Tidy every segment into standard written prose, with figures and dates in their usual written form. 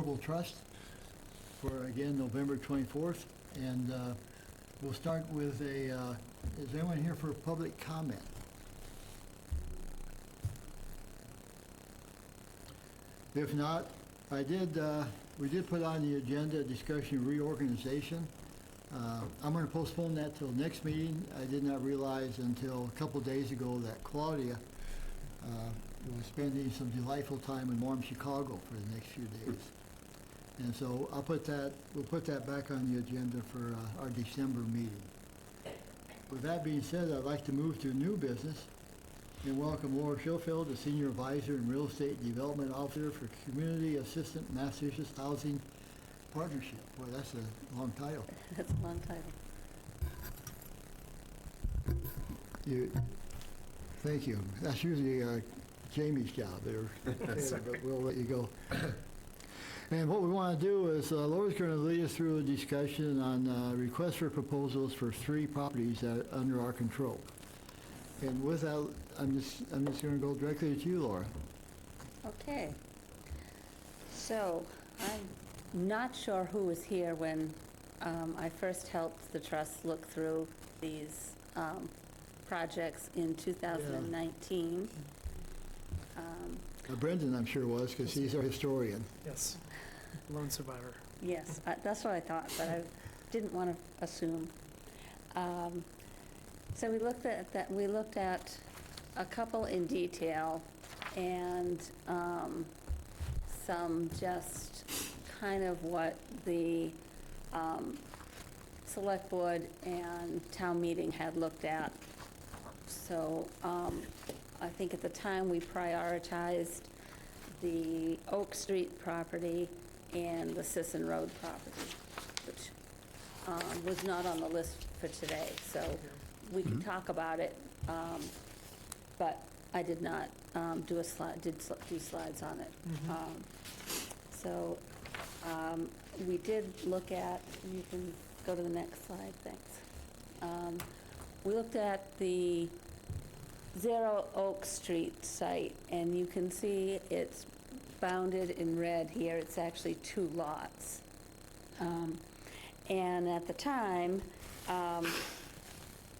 Charitable Trust for, again, November 24th. And we'll start with is anyone here for public comment? If not, we did put on the agenda discussion reorganization. I'm going to postpone that till next meeting. I did not realize until a couple days ago that Claudia was spending some delightful time in warm Chicago for the next few days. And so we'll put that back on the agenda for our December meeting. With that being said, I'd like to move to new business and welcome Laura Schofield, the Senior Advisor and Real Estate Development Officer for Community Assistant Massachusetts Housing Partnership. Boy, that's a long title. That's a long title. Thank you. That's usually Jamie's job there, but we'll let you go. And what we want to do is Laura's going to lead us through a discussion on requests for proposals for 3 properties that are under our control. And with that, I'm just going to go directly to you, Laura. Okay. So I'm not sure who was here when I first helped the trust look through these projects in 2019. Brendan, I'm sure, was, because he's our historian. Yes, lone survivor. Yes, that's what I thought, but I didn't want to assume. So we looked at that. We looked at a couple in detail, and some just kind of what the select board and town meeting had looked at. So I think at the time we prioritized the Oak Street property and the Sisson Road property, which was not on the list for today. So we can talk about it, but I did not do slides on it. So we did look at, you can go to the next slide, thanks. We looked at the 0 Oak Street site, and you can see it's bounded in red here. It's actually 2 lots. And at the time,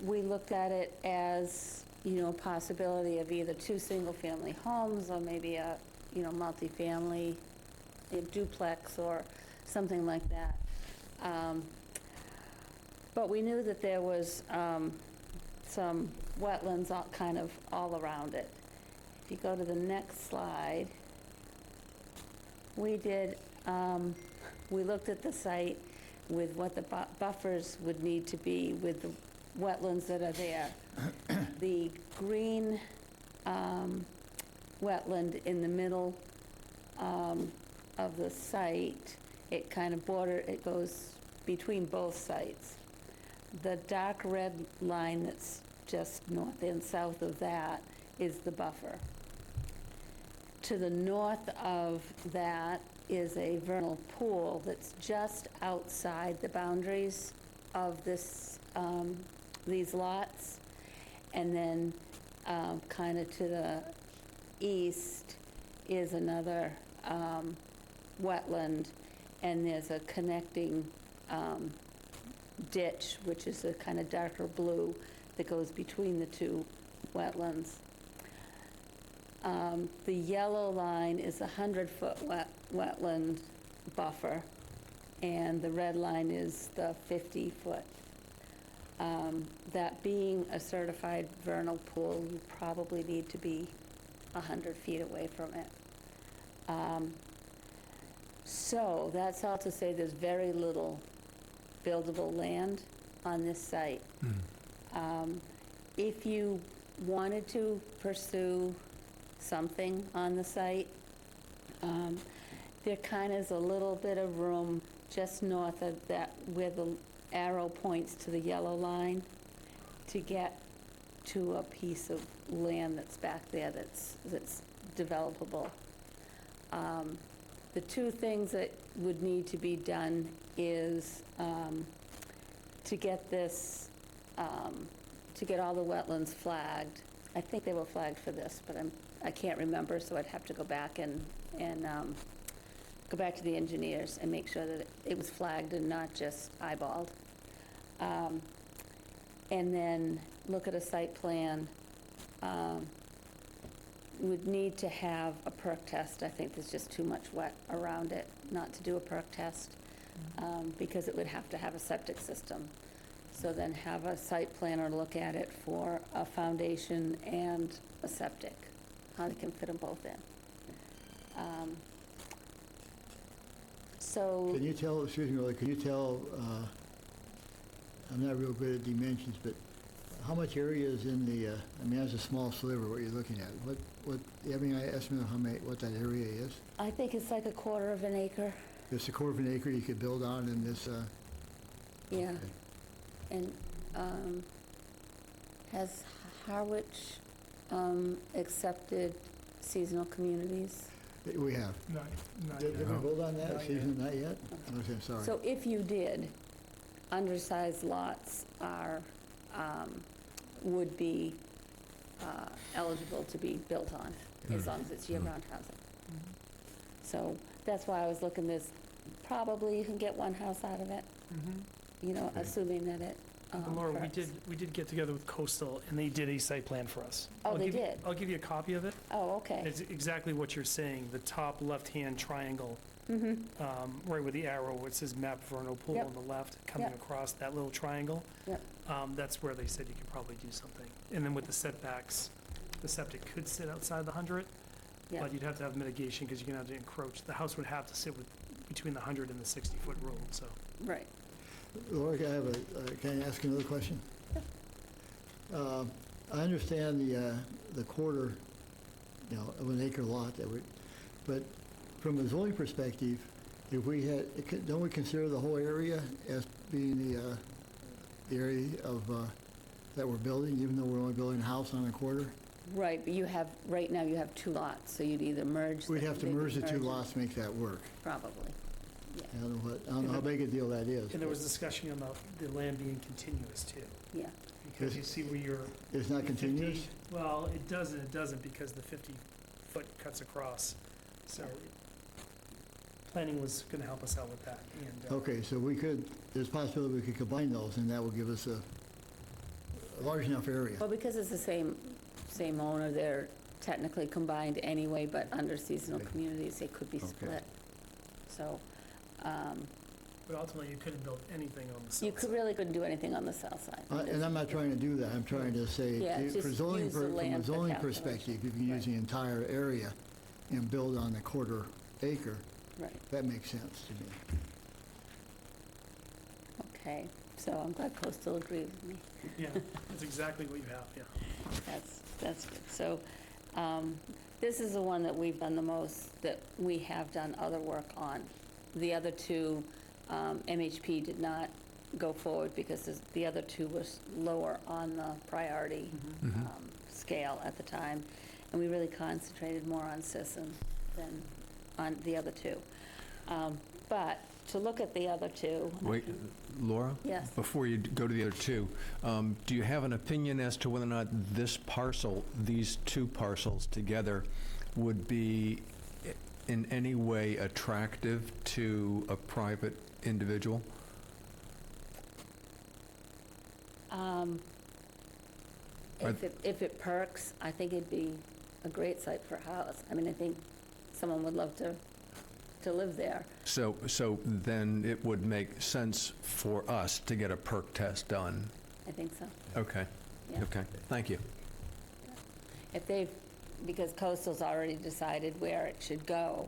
we looked at it as, a possibility of either 2 single-family homes or maybe a, multifamily, a duplex or something like that. But we knew that there was some wetlands kind of all around it. If you go to the next slide, we looked at the site with what the buffers would need to be with the wetlands that are there. The green wetland in the middle of the site, it kind of it goes between both sites. The dark red line that's just north and south of that is the buffer. To the north of that is a vernal pool that's just outside the boundaries of these lots. And then kind of to the east is another wetland, and there's a connecting ditch, which is a kind of darker blue that goes between the 2 wetlands. The yellow line is a 100-foot wetland buffer, and the red line is the 50-foot. That being a certified vernal pool, you probably need to be 100 feet away from it. So that's all to say there's very little buildable land on this site. If you wanted to pursue something on the site, there kind of is a little bit of room just north of that where the arrow points to the yellow line to get to a piece of land that's back there that's developable. The 2 things that would need to be done is to get this, to get all the wetlands flagged. I think they were flagged for this, but I can't remember, so I'd have to go back and go back to the engineers and make sure that it was flagged and not just eyeballed. And then look at a site plan. Would need to have a perk test. I think there's just too much wet around it not to do a perk test, because it would have to have a septic system. So then have a site planner look at it for a foundation and a septic, how they can fit them both in. So, Can you tell, excuse me, Willie, can you tell, I'm not real good at dimensions, but how much area is in the, I mean, that's a small sliver, what you're looking at. What, you have any estimate of what that area is? I think it's like a quarter of an acre, Just a quarter of an acre you could build on in this, yeah. okay. And has Harwich accepted seasonal communities? We have. Not Did yet. we vote on that? Not Season, not yet? Okay, sorry. So if you did, undersized lots are, would be eligible to be built on, as long as it's year-round housing. So that's why I was looking, there's probably you can get one house out of it, you know, Okay. assuming that it Laura, we perks. did get together with Coastal, and they did a site plan for us. Oh, I'll they give you- did? I'll give you a copy of it. Oh, okay. It's exactly what you're saying, the top left-hand triangle, right where the arrow, where it says map vernal pool Yep. on the left, coming Yep. across that little triangle. Yep. That's where they said you could probably do something. And then with the setbacks, the septic could sit outside the 100, Yeah. but you'd have to have mitigation because you're going to have to encroach. The house would have to sit between the 100 and the 60-foot rule, so. Right. Laura, can I ask another question? I understand the quarter, you know, of an acre lot that would, but from a zoning perspective, if we had, don't we consider the whole area as being the area of, that we're building, even though we're only building a house on a quarter? Right, but you have, right now you have two lots, so you'd either merge. We'd have to they'd be merge the two merged. lots to make that work. Probably, yeah, I don't know how big a deal that is. And there was but discussion about the land being continuous too, yeah. because you see where you're. It's not 50 continuous? Well, it doesn't because the 50-foot cuts across. So planning was going to help us out with that. And Okay, so there's a possibility we could combine those, and that would give us a large enough area. Well, because it's the same owner, they're technically combined anyway, but under seasonal Okay. communities, they could be Okay. split. So, But ultimately, you couldn't build anything on the south you could side. really couldn't do anything on the south side. And I'm not trying to do that, I'm trying to say, Yeah, just from use the a land for zoning calculation. perspective, you can use Right. the entire area and build on the quarter acre, Right, that makes sense to me. okay. So I'm glad Coastal agrees with me. Yeah, that's exactly what you have, yeah. That's good. So this is the one that we've done the most, that we have done other work on. The other two, MHP did not go forward because the other two was lower on the priority scale at the time. And we really concentrated more on Sisson than on the other two. But to look at the other two. Wait, Laura? Yes. Before you go to the other two, do you have an opinion as to whether or not this parcel, these two parcels together, would be in any way attractive to a private individual? If it perks, I think it'd be a great site for a house. I mean, I think someone would love to live there. So then it would make sense for us to get a perk test done? I think so. Okay. Yeah. Okay, thank you. If they've, because Coastal's already decided where it should go,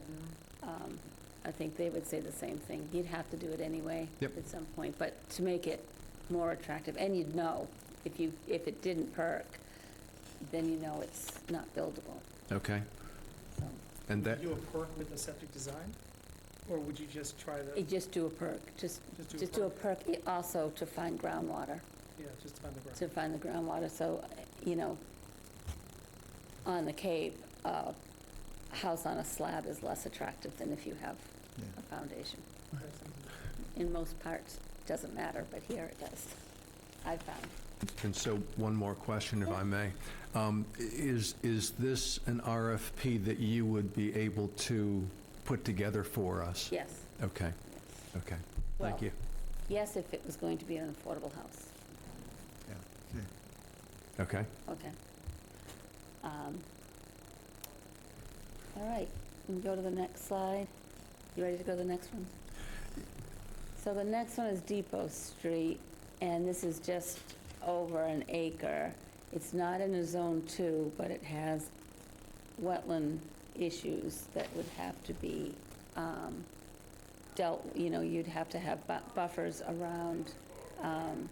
I think they would say the same thing. You'd have to do it anyway Yep. at some point, but to make it more attractive, and you'd know, if it didn't perk, then you know it's not buildable. Okay, So and that, Would you do a perk with the septic design? Or would you just try the, you just do a perk, just do a perk also to find groundwater. yeah, just find the ground? To find the groundwater, so, you know, on the Cape, a house on a slab is less attractive than if you have Yeah. a foundation. In most parts, doesn't matter, but here it does, I've found. and so one more question, if I may. Is this an RFP that you would be able to put together for us? Yes. Okay, okay, Well, thank you. Yes, if it was going to be an affordable house. Yeah, okay. Okay, Okay. All right, we can go to the next slide. You ready to go to the next one? So the next one is Depot Street, and this is just over an acre. It's not in a Zone 2, but it has wetland issues that would have to be dealt, you'd have to have buffers around the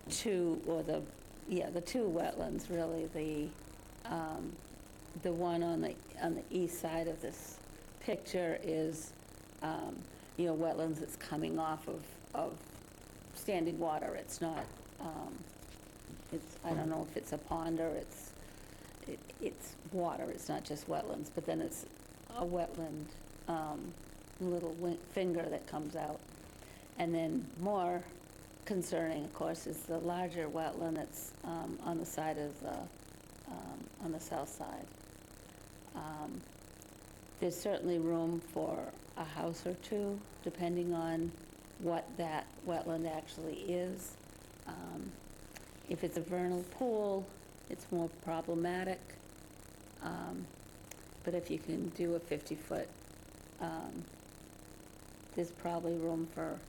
two wetlands, really. The one on the east side of this picture is, wetlands that's coming off of standing water. It's not, I don't know if it's a pond or it's water. It's not just wetlands, but then it's a wetland little finger that comes out. And then more concerning, of course, is the larger wetland that's on the side of on the south side. There's certainly room for a house or two, depending on what that wetland actually is. If it's a vernal pool, it's more problematic. But if you can do a 50-foot, there's probably room for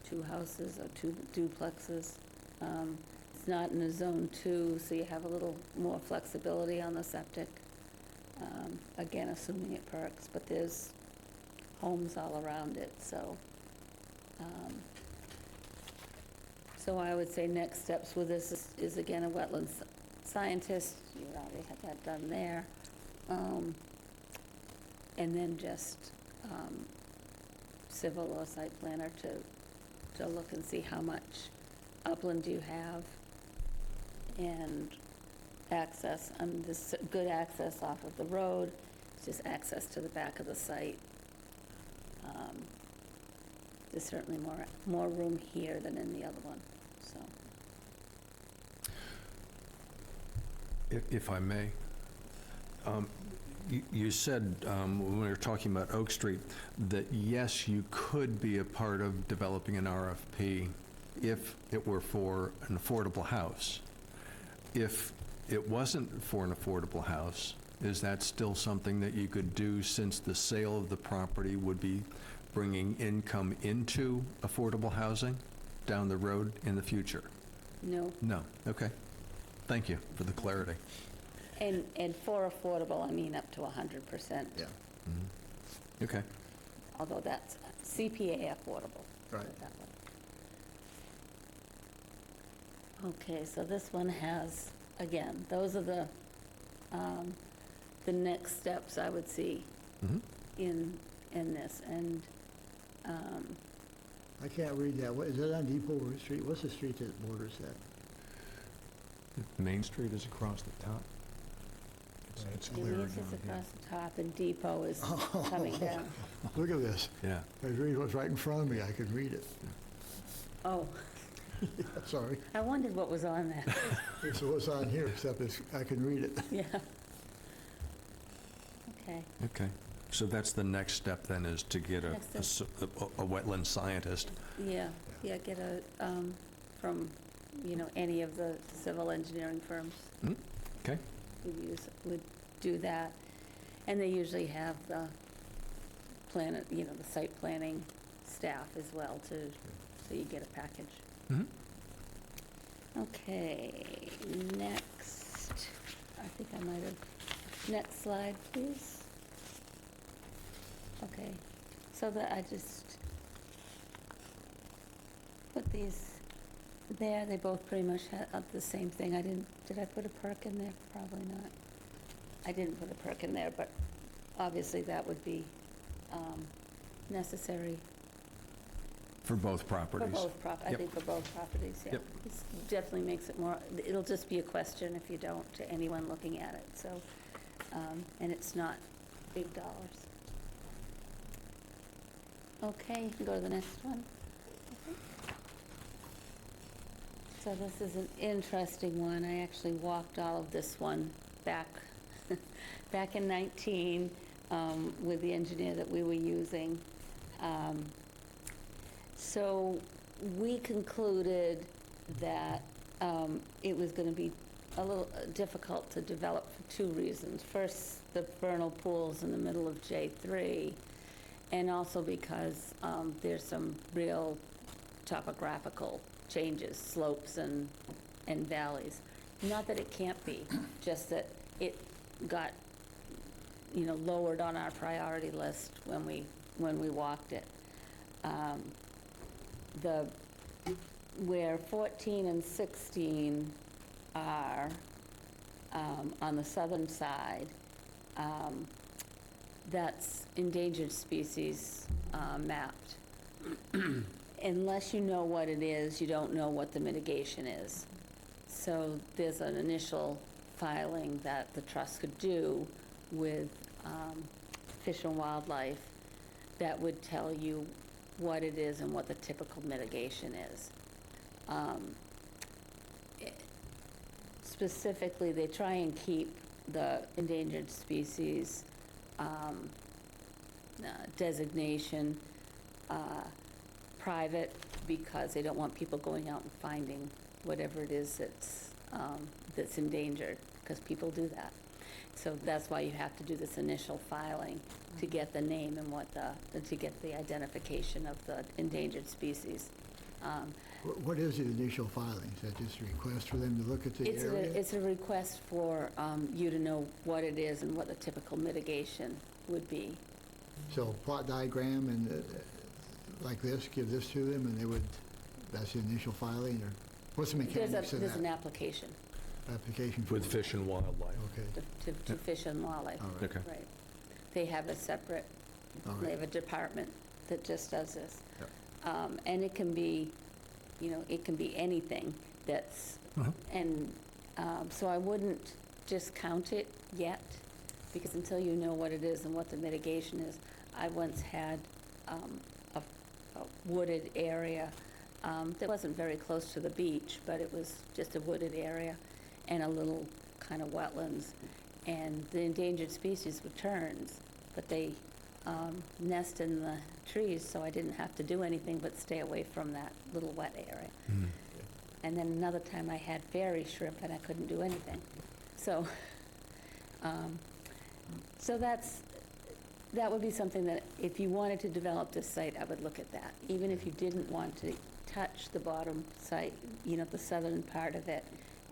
2 houses or 2 duplexes. It's not in a Zone 2, so you have a little more flexibility on the septic. Again, assuming it perks, but there's homes all around it, so. So I would say next steps with this is again, a wetlands scientist. You already have that done there. And then just civil or site planner to look and see how much upland do you have and access. There's good access off of the road. It's just access to the back of the site. There's certainly more room here than in the other one, so. if I may, you said, when we were talking about Oak Street, that yes, you could be a part of developing an RFP if it were for an affordable house. If it wasn't for an affordable house, is that still something that you could do, since the sale of the property would be bringing income into affordable housing down the road in the future? No. No, okay. Thank you for the clarity. And for affordable, I mean up to 100%. Yeah, Mhm. Okay. Although that's CPA affordable. put Right. it that way. Okay, so this one has, again, those are the next steps I would see Mhm. in this. And I can't read that. What, is that on Depot Street? What's the street that borders that? Main Street is across the top. It's clear Eunice down is here. across the top and Depot is coming down. Look at this. Yeah. I was reading what's right in front of me. I could read it. Oh, Sorry. I wondered what was on that. So what's on here, except I can read it. Yeah. Okay. Okay. So that's the next step then, is to get Next a wetland scientist. Yeah, get from, any of the civil engineering firms Okay. would do that. And they usually have the the site planning staff as well, too, so you get a package. Mhm. Okay, next, I think I might have, next slide, please. Okay, so I just put these there, they both pretty much have the same thing. Did I put a perk in there? Probably not. I didn't put a perk in there, but obviously that would be necessary For both for properties. both I Yep. think for both properties, yeah. Yep. This definitely makes it more, it'll just be a question if you don't, to anyone looking at it, so, and it's not big dollars. Okay, you can go to the next one. So this is an interesting one. I actually walked all of this one back in 19. with the engineer that we were using. So we concluded that it was going to be a little difficult to develop for two reasons. First, the vernal pool's in the middle of J3, and also because there's some real topographical changes, slopes and valleys. Not that it can't be, just that it got, lowered on our priority list when we walked it. Where 14 and 16 are on the southern side, that's endangered species mapped. Unless you know what it is, you don't know what the mitigation is. So there's an initial filing that the trust could do with Fish and Wildlife that would tell you what it is and what the typical mitigation is. Specifically, they try and keep the endangered species designation private because they don't want people going out and finding whatever it is that's endangered, because people do that. So that's why you have to do this initial filing to get the name and to get the identification of the endangered species. What is the initial filing? Is that just a request for them to look at the area? It's a request for you to know what it is and what the typical mitigation would be. So plot diagram and like this, give this to them, and that's the initial filing, or what's the mechanics of There's an that? application Application for With Fish and Wildlife. Okay, to Fish and Wildlife. all right. Okay. Right. They have a separate, All they right. have a department that just does this. Yep. And it can be, it can be anything that's, and so I wouldn't just count it yet, because until you know what it is and what the mitigation is. I once had a wooded area that wasn't very close to the beach, but it was just a wooded area and a little kind of wetlands. And the endangered species were terns, but they nest in the trees, so I didn't have to do anything but stay away from that little wet area. And then another time I had fairy shrimp and I couldn't do anything. So, so that would be something that if you wanted to develop this site, I would look at that. Even if you didn't want to touch the bottom site, the southern part of it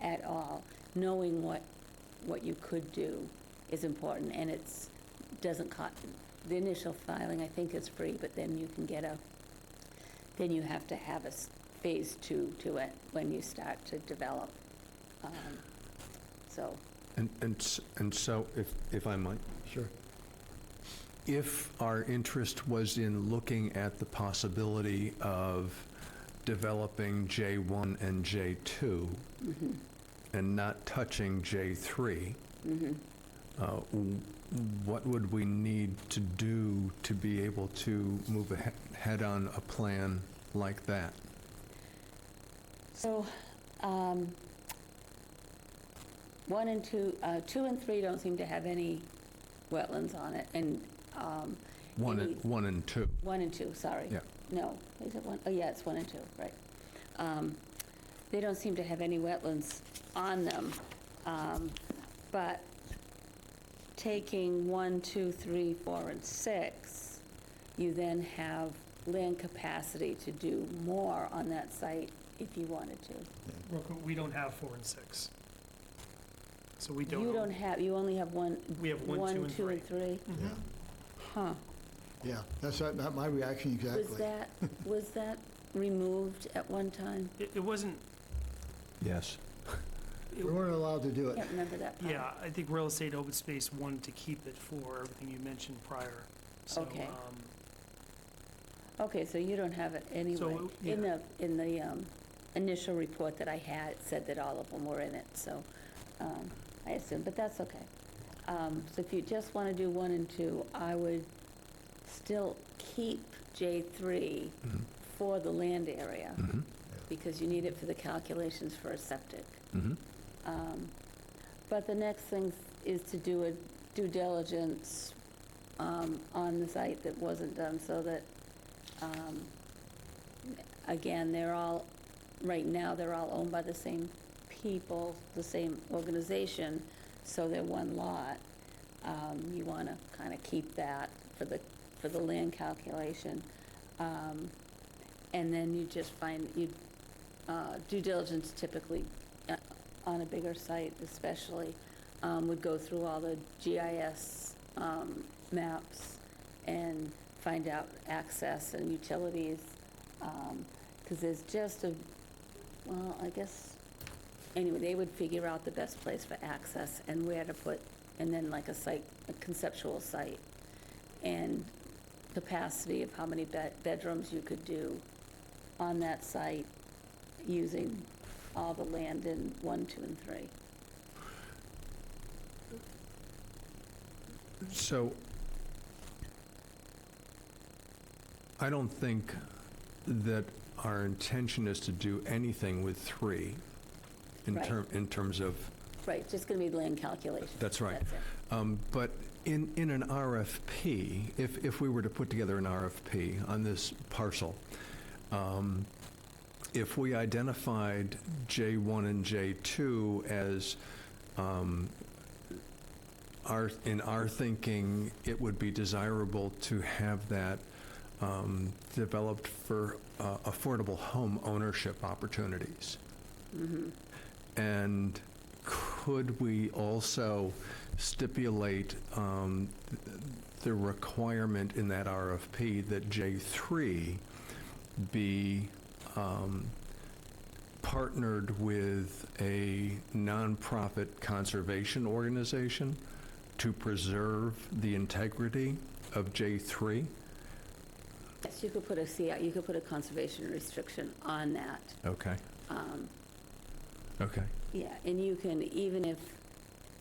at all, knowing what you could do is important, and doesn't cost. The initial filing, I think, is free, but then you can then you have to have a phase 2 to it when you start to develop. So. And so, if I might, Sure. if our interest was in looking at the possibility of developing J1 and J2 and not touching J3, what would we need to do to be able to move ahead on a plan like that? So, 1 and 2, 2 and 3 don't seem to have any wetlands on it, and One any- and two. 1 and 2, sorry. Yeah. No, is it 1? Oh, yeah, it's 1 and 2, right. They don't seem to have any wetlands on them, but taking 1, 2, 3, 4, and 6, you then have land capacity to do more on that site if you wanted to. Real quick, we don't have 4 and 6. So we don't. You don't have, you only have one. We have 1, 2, and 3. 3? Yeah, Huh. yeah, that's my reaction exactly. Was that removed at one time? It wasn't, Yes. We weren't allowed to do I it. can't remember that part. yeah, I think Real Estate Open Space wanted to keep it for everything you mentioned prior. So, Okay. Okay, so you don't have it anyway. So, In the initial report that I had, it said that all of them were in it, so I assume, but that's okay. So if you just want to do 1 and 2, I would still keep J3 for the land area, because you need it for the calculations for a septic. But the next thing is to do a due diligence on the site that wasn't done, so that, again, right now, they're all owned by the same people, the same organization, so they're one lot. You want to kind of keep that for the land calculation. And then you just find, due diligence typically, on a bigger site especially, would go through all the GIS maps and find out access and utilities, because there's just I guess, anyway, they would figure out the best place for access and where to put, and then like a conceptual site, and capacity of how many bedrooms you could do on that site using all the land in 1, 2, and 3. So I don't think that our intention is to do anything with 3 Right. in terms of, Right, just going to be land calculation. that's right. That's it. But in an RFP, if we were to put together an RFP on this parcel, if we identified J1 and J2 as, in our thinking, it would be desirable to have that developed for affordable home ownership opportunities. Mm-hmm. And could we also stipulate the requirement in that RFP that J3 be partnered with a nonprofit conservation organization to preserve the integrity of J3? Yes, you could put you could put a conservation restriction on that. Okay. Okay. Yeah, and you can, even if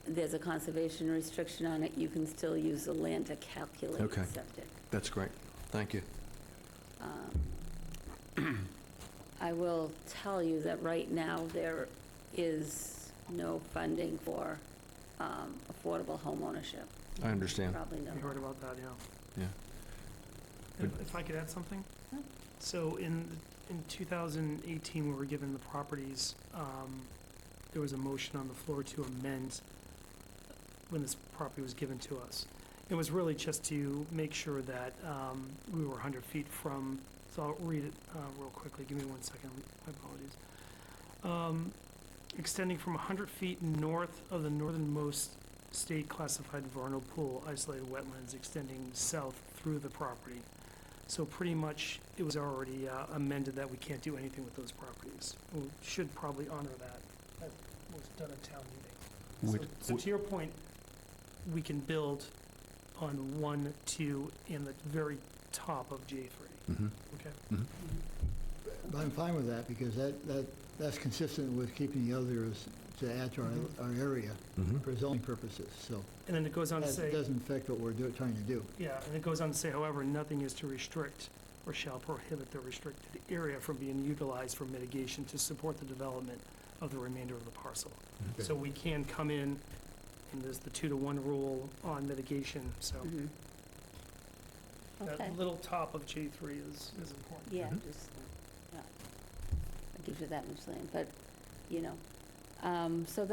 there's a conservation restriction on it, you can still use the land to calculate Okay. septic. That's great. Thank you. I will tell you that right now, there is no funding for affordable home ownership. I understand. Probably no. We heard about that, yeah. Yeah. If I could add something? Sure. So in 2018, we were given the properties, there was a motion on the floor to amend when this property was given to us. It was really just to make sure that we were 100 feet from, so I'll read it real quickly. Give me 1 second. My apologies. Extending from 100 feet north of the northernmost state classified vernal pool, isolated wetlands extending south through the property. So pretty much, it was already amended that we can't do anything with those properties. We should probably honor that. That was done at town meeting. So to your point, we can build on 1, 2, and the very top of J3. Mhm. Okay? Mhm. But I'm fine with that, because that's consistent with keeping the others to add to our area Mhm. for zoning purposes, so And then it goes on to that say, doesn't affect what we're trying to do. yeah, and it goes on to say, however, nothing is to restrict or shall prohibit the restricted area from being utilized for mitigation to support the development of the remainder of the parcel. Okay. So we can come in, and there's the 2-to-1 rule on mitigation, so Mhm. Okay, that little top of J3 is important. yeah, Mhm. just, yeah. It gives you that much land, but, you know, so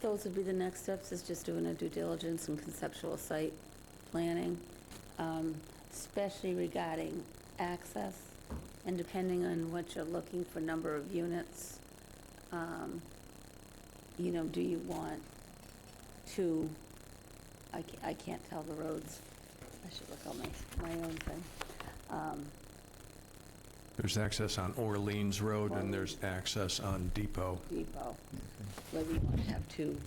those would be the next steps, is just doing a due diligence and conceptual site planning, especially regarding access, and depending on what you're looking for, number of units, you know, do you want to, I can't tell the roads, I should look on my own thing. There's access on Orleans Road, and there's access on Depot. Depot, whether you want to have 2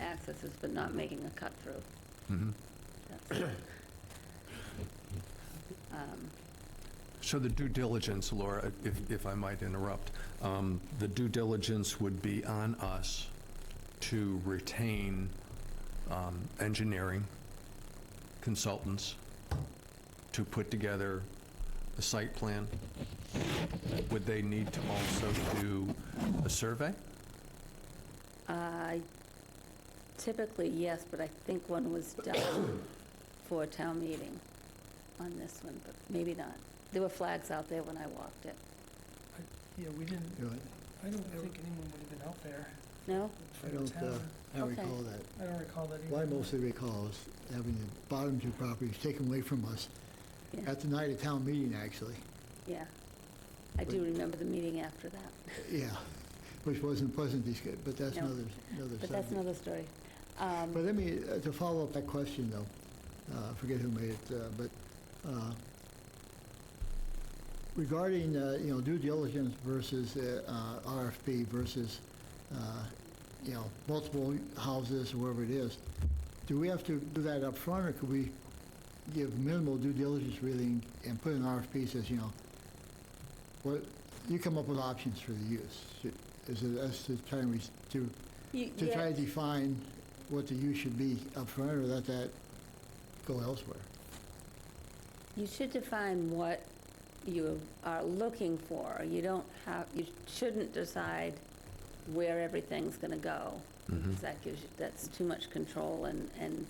accesses, but not making a cut through. Mhm. That's- So the due diligence, Laura, if I might interrupt, the due diligence would be on us to retain engineering consultants to put together a site plan. Would they need to also do a survey? Typically, yes, but I think one was done before town meeting on this one, but maybe not. There were flags out there when I walked it. Yeah, we didn't, You know, I don't think anyone would have been out there No? for I the don't, town. I don't Okay. recall that. I don't recall that either. What I mostly recall is having the bottom two properties taken away from us Yeah, at the night of town meeting, actually. yeah. I do remember the meeting after that, Yeah, which wasn't pleasant, but that's No. another but that's subject. another story. But let me, to follow up that question, though, I forget who made it, but regarding, due diligence versus RFP versus, multiple houses, or wherever it is, do we have to do that up front, or could we give minimal due diligence really and put an RFP says, what, you come up with options for the use? Is it us to try and, to try to define what the use should be up front, or let that go elsewhere? You should define what you are looking for. You shouldn't decide where everything's going to go. Mhm. 'Cause that's too much control and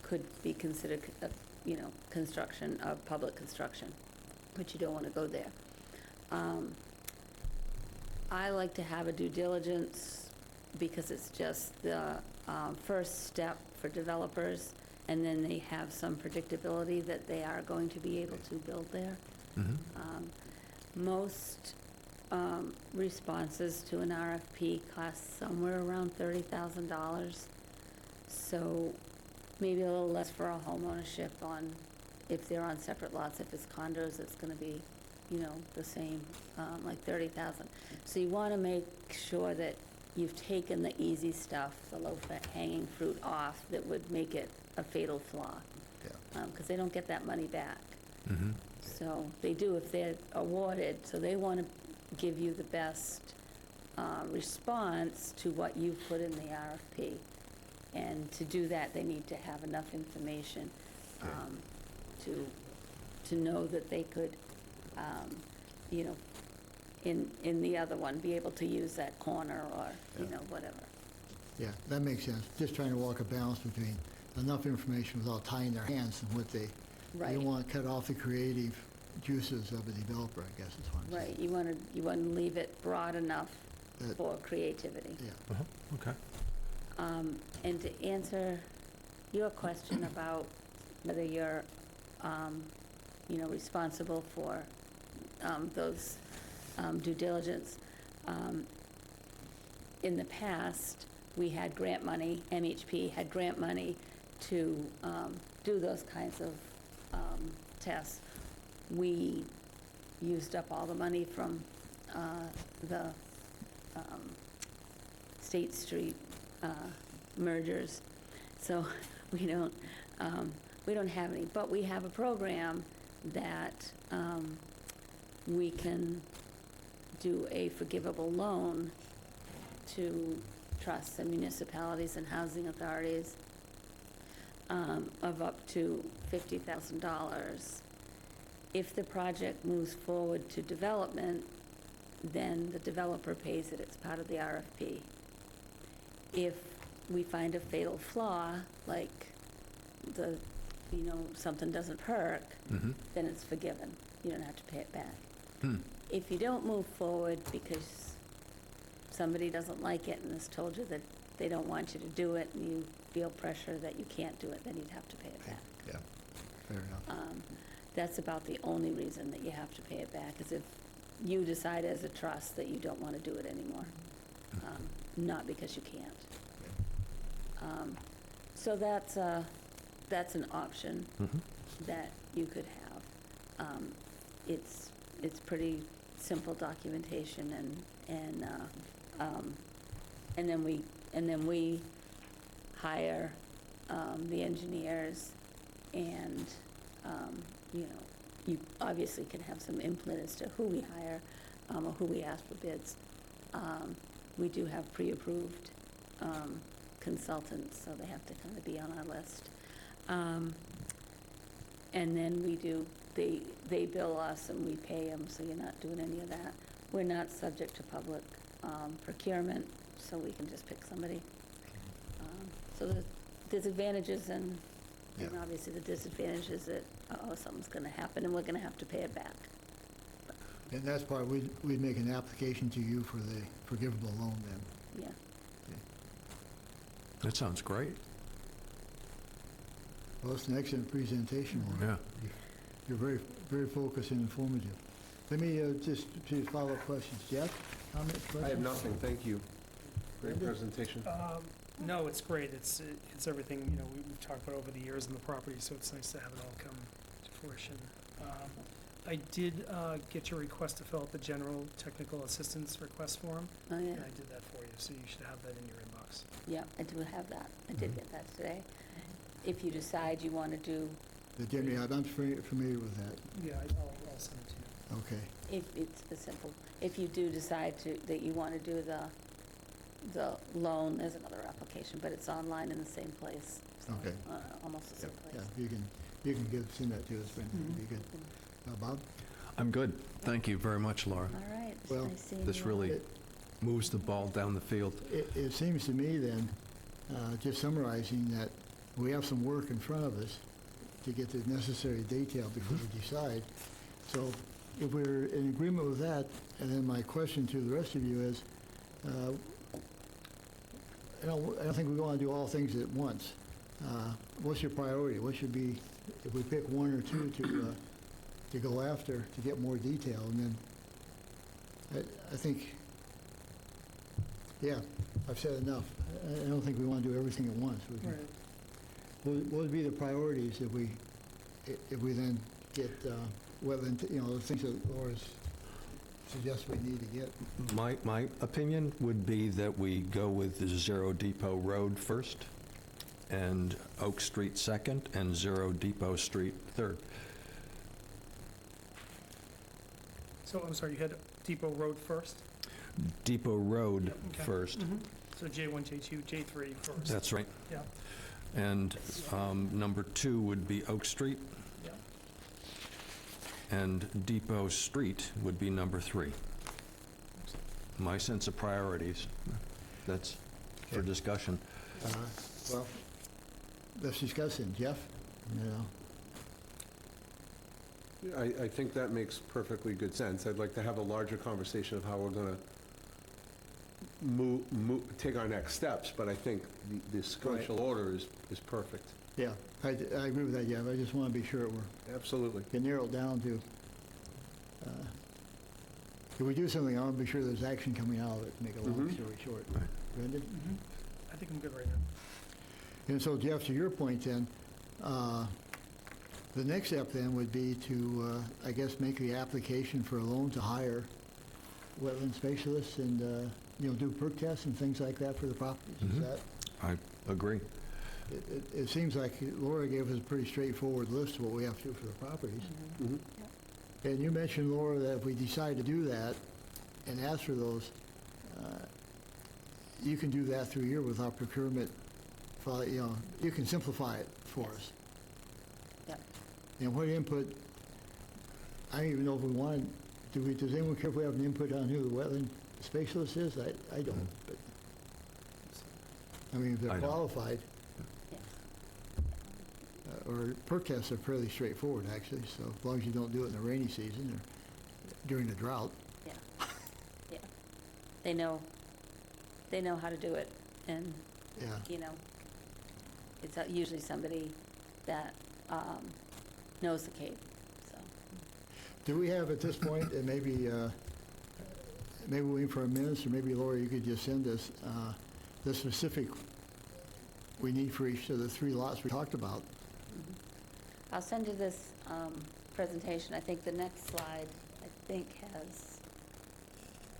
could be considered, construction, public construction, but you don't want to go there. I like to have a due diligence because it's just the first step for developers, and then they have some predictability that they are going to be able to build there. Mhm. Most responses to an RFP cost somewhere around $30,000. So maybe a little less for a homeownership if they're on separate lots. If it's condos, it's going to be, the same, like 30,000. So you want to make sure that you've taken the easy stuff, the low-hanging fruit off that would make it a fatal flaw. Yeah. Because they don't get that money back. Mhm. So they do if they're awarded, so they want to give you the best response to what you put in the RFP. And to do that, they need to have enough information to know that they could, in the other one, be able to use that corner or, Yeah. whatever. Yeah, that makes sense. Just trying to walk a balance between enough information without tying their hands and what they Right. don't want to cut off the creative juices of a developer, I guess is what I'm saying. Right, you want to leave it broad enough That- for creativity. Yeah, Okay. And to answer your question about whether you're, responsible for those due diligence, in the past, we had grant money, MHP had grant money to do those kinds of tests. We used up all the money from the State Street mergers, so we don't have any. But we have a program that we can do a forgivable loan to trusts and municipalities and housing authorities of up to $50,000. If the project moves forward to development, then the developer pays it. It's part of the RFP. If we find a fatal flaw, like something doesn't perk, Mhm. then it's forgiven. You don't have to pay it back. Hmm. If you don't move forward because somebody doesn't like it and has told you that they don't want you to do it, and you feel pressure that you can't do it, then you'd have to pay it back. yeah, fair enough. That's about the only reason that you have to pay it back, is if you decide as a trust that you don't want to do it anymore, not because you can't. So that's an option Mhm. that you could have. It's pretty simple documentation, and then we hire the engineers, and you obviously can have some input as to who we hire or who we ask for bids. We do have pre-approved consultants, so they have to kind of be on our list. And then they bill us and we pay them, so you're not doing any of that. We're not subject to public procurement, so we can just pick somebody. So there's advantages and Yeah. And obviously, the disadvantage is that, something's gonna happen, and we're gonna have to pay it back. And that's part, we'd make an application to you for the forgivable loan then. Yeah. That sounds great. Well, it's an excellent presentation, Laura. Yeah. You're very, very focused and informative. Let me just follow-up questions. Jeff, comments, questions? I have nothing, thank you. Great Brenda? presentation. No, it's great. It's everything, we've talked about over the years in the property, so it's nice to have it all come to fruition. I did get your request to fill out the general technical assistance request form, Oh, yeah. and I did that for you, so you should have that in your inbox. Yeah, I do have that. I did Mm-hmm. get that today. If you decide you want to do, Generally, I'm familiar with that. Yeah, I'll send it to you. Okay. if it's a simple, if you do decide that you want to do the loan, there's another application, but it's online in the same place. So, Okay. Almost the same Yeah, place. you can send that to us, Brenda. That'd be good. Bob? I'm good. Thank you very much, Laura. All right. It's Well, nice seeing This you. really moves the ball down the field. It seems to me then, just summarizing, that we have some work in front of us to get the necessary detail before we decide. So if we're in agreement with that, and then my question to the rest of you is, I don't think we want to do all things at once. What's your priority? What should be, if we pick one or two to go after to get more detail, and then I think, yeah, I've said enough. I don't think we want to do everything at once. We can- Right. What would be the priorities if we then get wetland, the things that Laura's suggests we need to get? My opinion would be that we go with the Zero Depot Road first, and Oak Street second, and Zero Depot Street third. So, I'm sorry, you had Depot Road first? Depot Road Yep, okay. first. So J1, J2, J3 first? That's right. Yeah, And number 2 would be Oak Street, yeah. and Depot Street would be number 3. My sense of priorities. That's for Okay. discussion. Well, let's discuss it. Jeff? I think that makes perfectly good sense. I'd like to have a larger conversation of how we're going to take our next steps, but I think the sequential order is perfect. Yeah, I agree with that, Jeff. I just want to be sure we're Absolutely. can narrow it down to, if we do something, I want to be sure there's action coming out of it, to make a long Mhm. story short. Right. Brendan? I think I'm good right now. And so, Jeff, to your point then, the next step then would be to, I guess, make the application for a loan to hire wetland specialists and, do perk tests and things like that for the properties. Is Mhm. that, I agree. it seems like Laura gave us a pretty straightforward list of what we have to do for the properties. Mhm. And you mentioned, Laura, that if we decide to do that and ask for those, you can do that through here without procurement. You can simplify it for us. Yep. And what input, I don't even know if we want, does anyone care if we have an input on who the wetland specialist is? I don't, but, I mean, if I they're don't. qualified, Yes. or perk tests are fairly straightforward, actually, so as long as you don't do it in the rainy season or during the drought. Yeah. Yeah. They know how to do it, and, Yeah. it's usually somebody that knows the Cape, so. Do we have at this point, and maybe we'll wait for a minute, or maybe Laura, you could just send us the specific we need for each of the 3 lots we talked about? I'll send you this presentation. I think the next slide, has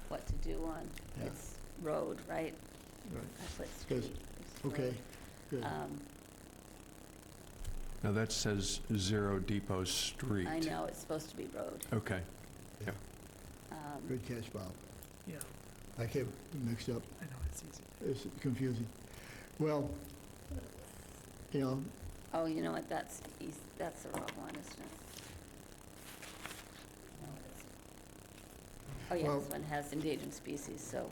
what to do on Yeah. its road, right? Right. Actually, it's Good. street. It's Okay, road. good. Now, that says Zero Depot Street. I know, it's supposed to be road. Okay. Yeah. Um, Good catch, Bob. Yeah, I get mixed up. I know, it's easy. It's confusing. Well, Oh, you know what, that's the wrong one, isn't it? No, it isn't. Oh, yeah, Well- this one has endangered species, so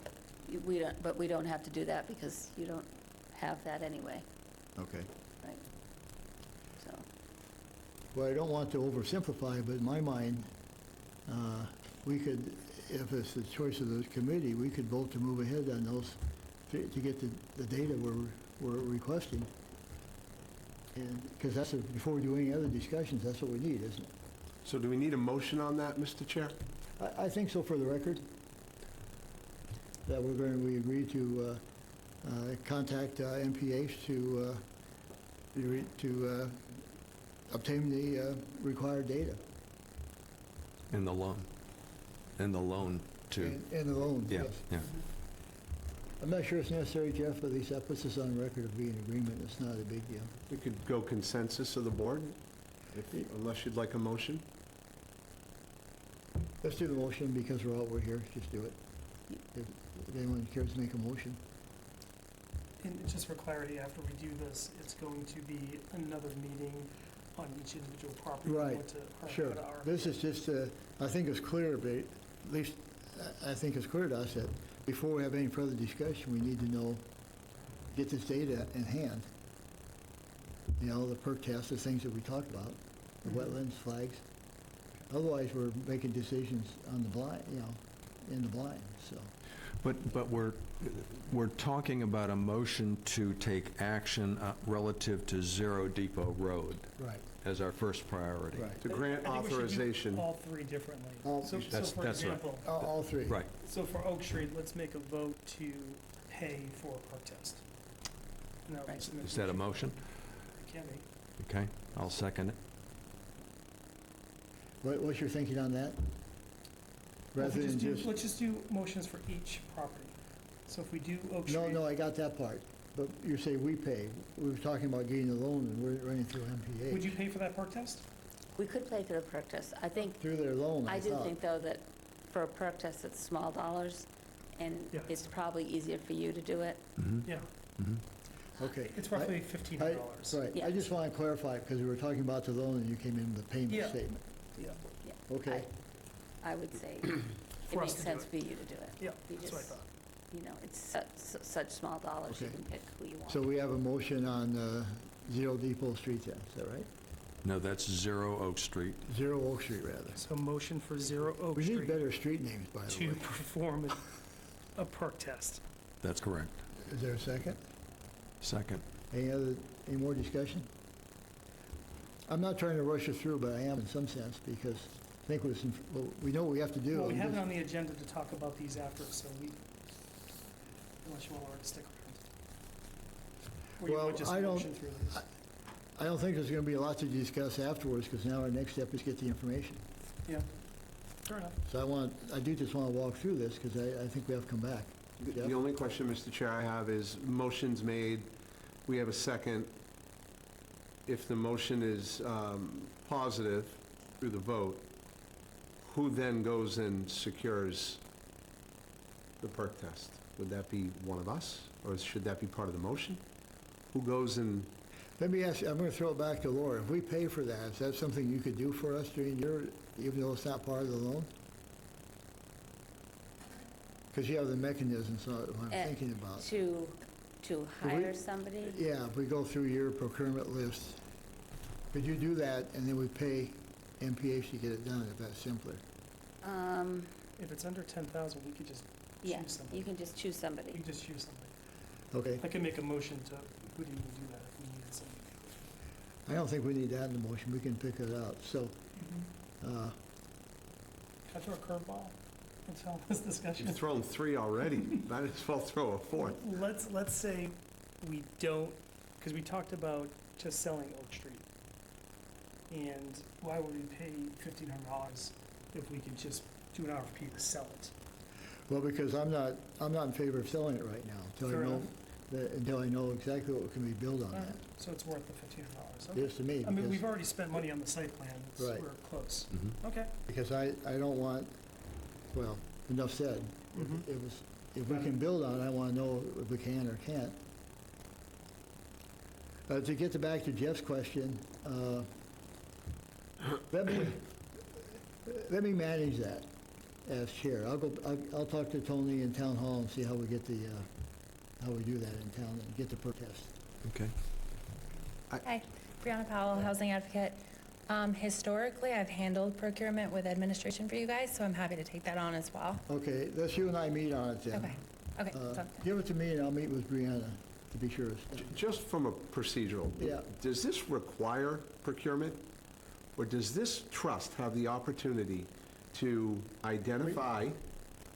we don't have to do that because you don't have that anyway, okay. right? Well, I don't want to oversimplify, but in my mind, we could, if it's the choice of the committee, we could vote to move ahead on those to get the data we're requesting. And, because that's, before we do any other discussions, that's what we need, isn't it? So do we need a motion on that, Mr. Chair? I think so, for the record, that we agree to contact MPH to obtain the required data. In the loan. In the loan, too. And the loan, Yeah, yes. yeah. I'm not sure it's necessary, Jeff, but at least that puts us on record of being in agreement. It's not a big deal. We could go consensus of the board, unless you'd like a motion. Let's do the motion because we're here. Just do it. If anyone cares to make a motion. And just for clarity, after we do this, it's going to be another meeting on each individual property. Right. What to- Sure. what to our- This is just, I think it's clear, but at least I think it's clear to us that before we have any further discussion, we need to know, get this data in hand. You know, the perk test, the things that we talked about, the wetlands, flags. Otherwise, we're making decisions on the blind, you know, in the blind, so. But we're talking about a motion to take action relative to Zero Depot Road Right. as our first priority. Right. To grant I think we should do authorization. all three differently. All- So That's for right. example, All three. Right. so for Oak Street, let's make a vote to pay for a perk test. And that would Right. be submitted Is to that a the- motion? It can be. Okay, I'll second it. What's your thinking on that? Well, if Rather we than just, Let's just do motions for each property. So if we do Oak no, Street. no, I got that part. But you say we pay. We were talking about getting the loan and we're running through MPH. Would you pay for that perk test? We could pay for the perk test. I think, Through their loan, I I do thought. think, though, that for a perk test, it's small dollars, and Yeah. it's probably easier for you to do it. Yeah, Okay. it's roughly $1,500. Right, Yeah. I just want to clarify, because we were talking about the loan and you came in with the payment Yeah. statement. Yeah, Okay, I would say it For us makes to do sense it. for you to do it. yeah, You that's what I just- thought. You know, it's such small dollars, you Okay. can pick who you want. so we have a motion on Zero Depot Street then, is that right? No, that's Zero Oak Street. Zero Oak Street, rather. So motion for Zero Oak We need Street better street names, by the to way. perform a perk test. That's correct. Is there a second? Second. Any more discussion? I'm not trying to rush it through, but I am in some sense, because I think we know what we have to do. Well, we I'm have it just- on the agenda to talk about these after, so unless you want Laura to stick around. Or you Well, want just I don't- motion through these? I don't think there's going to be a lot to discuss afterwards, because now our next step is get the information. Yeah, fair enough. So I do just want to walk through this, because I think we have to come back. Jeff? The only question, Mr. Chair, I have is, motion's made, we have a second. If the motion is positive through the vote, who then goes and secures the perk test? Would that be one of us, or should that be part of the motion? Who goes and, Let me ask you, I'm going to throw it back to Laura. If we pay for that, is that something you could do for us during even though it's not part of the loan? Because you have the mechanism, so what I'm thinking about. To hire somebody? Yeah, if we go through your procurement list, could you do that, and then we pay MPH to get it done, if that's simpler? If it's under 10,000, we could just Yeah, choose somebody. you can just choose somebody. You can just choose somebody. Okay, I can make a motion to, we didn't even do that if we needed somebody. I don't think we need that in the motion, we can pick it out. So, Can I throw a curveball into all this discussion? you've thrown three already, might as well throw a fourth. Let's say we don't, because we talked about just selling Oak Street. And why would we pay $1,500 if we could just do an RFP to sell it? well, because I'm not in favor of selling it right now, Fair enough. until I know exactly what can be built on All right, that. so it's worth the $1,500. It is to me, I mean, we've because, already spent money on the site plan, Right. we're close. Mhm. Okay. because I don't want, well, enough said. Mhm. If we can build on it, I want to know if we can or can't. To get back to Jeff's question, let me manage that as chair. I'll talk to Tony in town hall and see how we get how we do that in town and get the protest. Okay. Hi, Brianna Powell, housing advocate. Historically, I've handled procurement with administration for you guys, so I'm happy to take that on as well. Okay, let's you and I meet on it then. Okay, okay. So- Give it to me and I'll meet with Brianna to be sure it's done. Just from a procedural. Yeah. Does this require procurement? Or does this trust have the opportunity to identify?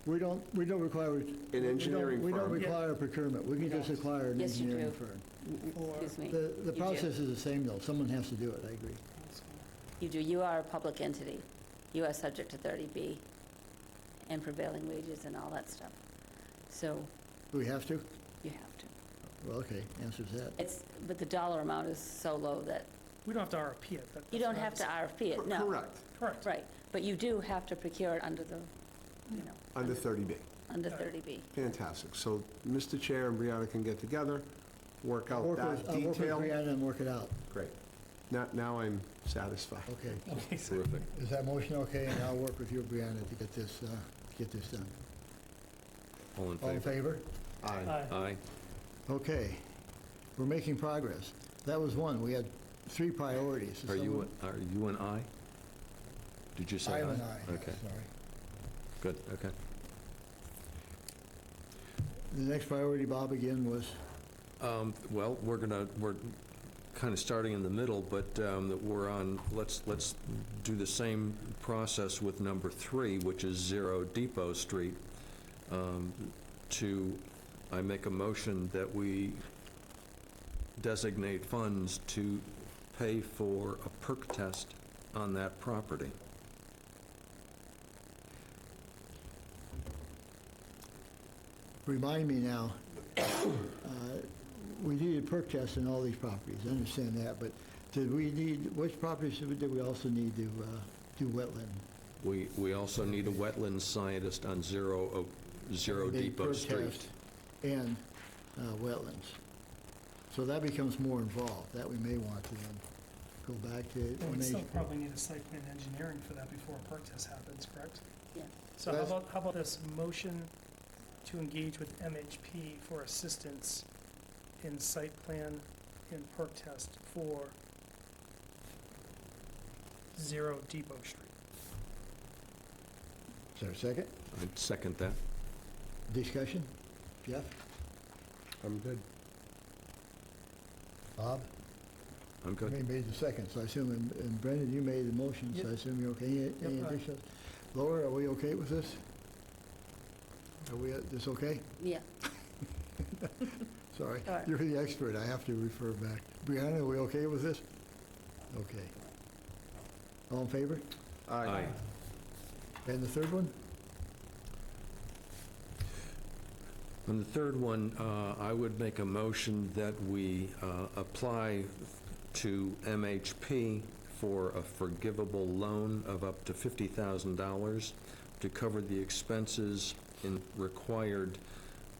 We don't require. An engineering We don't firm. require procurement. We can just acquire an Yes, you engineering do. firm. Excuse me. The You do. process is the same though. Someone has to do it, I agree. You do, you are a public entity. You are subject to 30B and prevailing wages and all that stuff. So Do we have to? you have to. Well, okay, answers that. But the dollar amount is so low that We don't have to RFP it. you don't have to RFP it, no. Correct, Correct. Right, but you do have to procure it under the, you know. under 30B. Under 30B. Fantastic. So Mr. Chair and Brianna can get together, work out I'll work that with detail. Brianna and work it out. Great. Now I'm satisfied. Okay. Okay, so Terrific. Is that motion okay? And I'll work with you, Brianna, to get this done. All in All in favor? favor? Aye. Aye. Okay. We're making progress. That was one. We had 3 priorities. Are you an aye? Did you say aye? I'm an aye, Okay, sorry. good, okay. The next priority, Bob, again, was, Well, we're kind of starting in the middle, but that we're on, let's do the same process with number 3, which is 0 Depot Street. I make a motion that we designate funds to pay for a perk test on that property. remind me now, we needed perk tests in all these properties, I understand that, but did we need, which properties did we also need to do wetland? We also need a wetlands scientist on 0 They Depot perk Street. test And wetlands. So that becomes more involved, that we may want to then go back to. Well, when we they- still probably need a site plan engineering for that before a perk test happens, correct? Yeah. So That's- how about this motion to engage with MHP for assistance in site plan and perk test for 0 Depot Street? Is there a second? I'd second that. Discussion? Jeff? I'm good. Bob? I'm good. Ray made the second, so I assume, and Brendan, you made the motion, so I Yep. assume you're okay. Any Yep, aye. additions? Laura, are we okay with this? Are we, this okay? Yeah, Sorry, All right. you're the expert, I have to refer back. Brianna, are we okay with this? Okay. All in favor? Aye. And the third one? On the third one, I would make a motion that we apply to MHP for a forgivable loan of up to $50,000 to cover the expenses required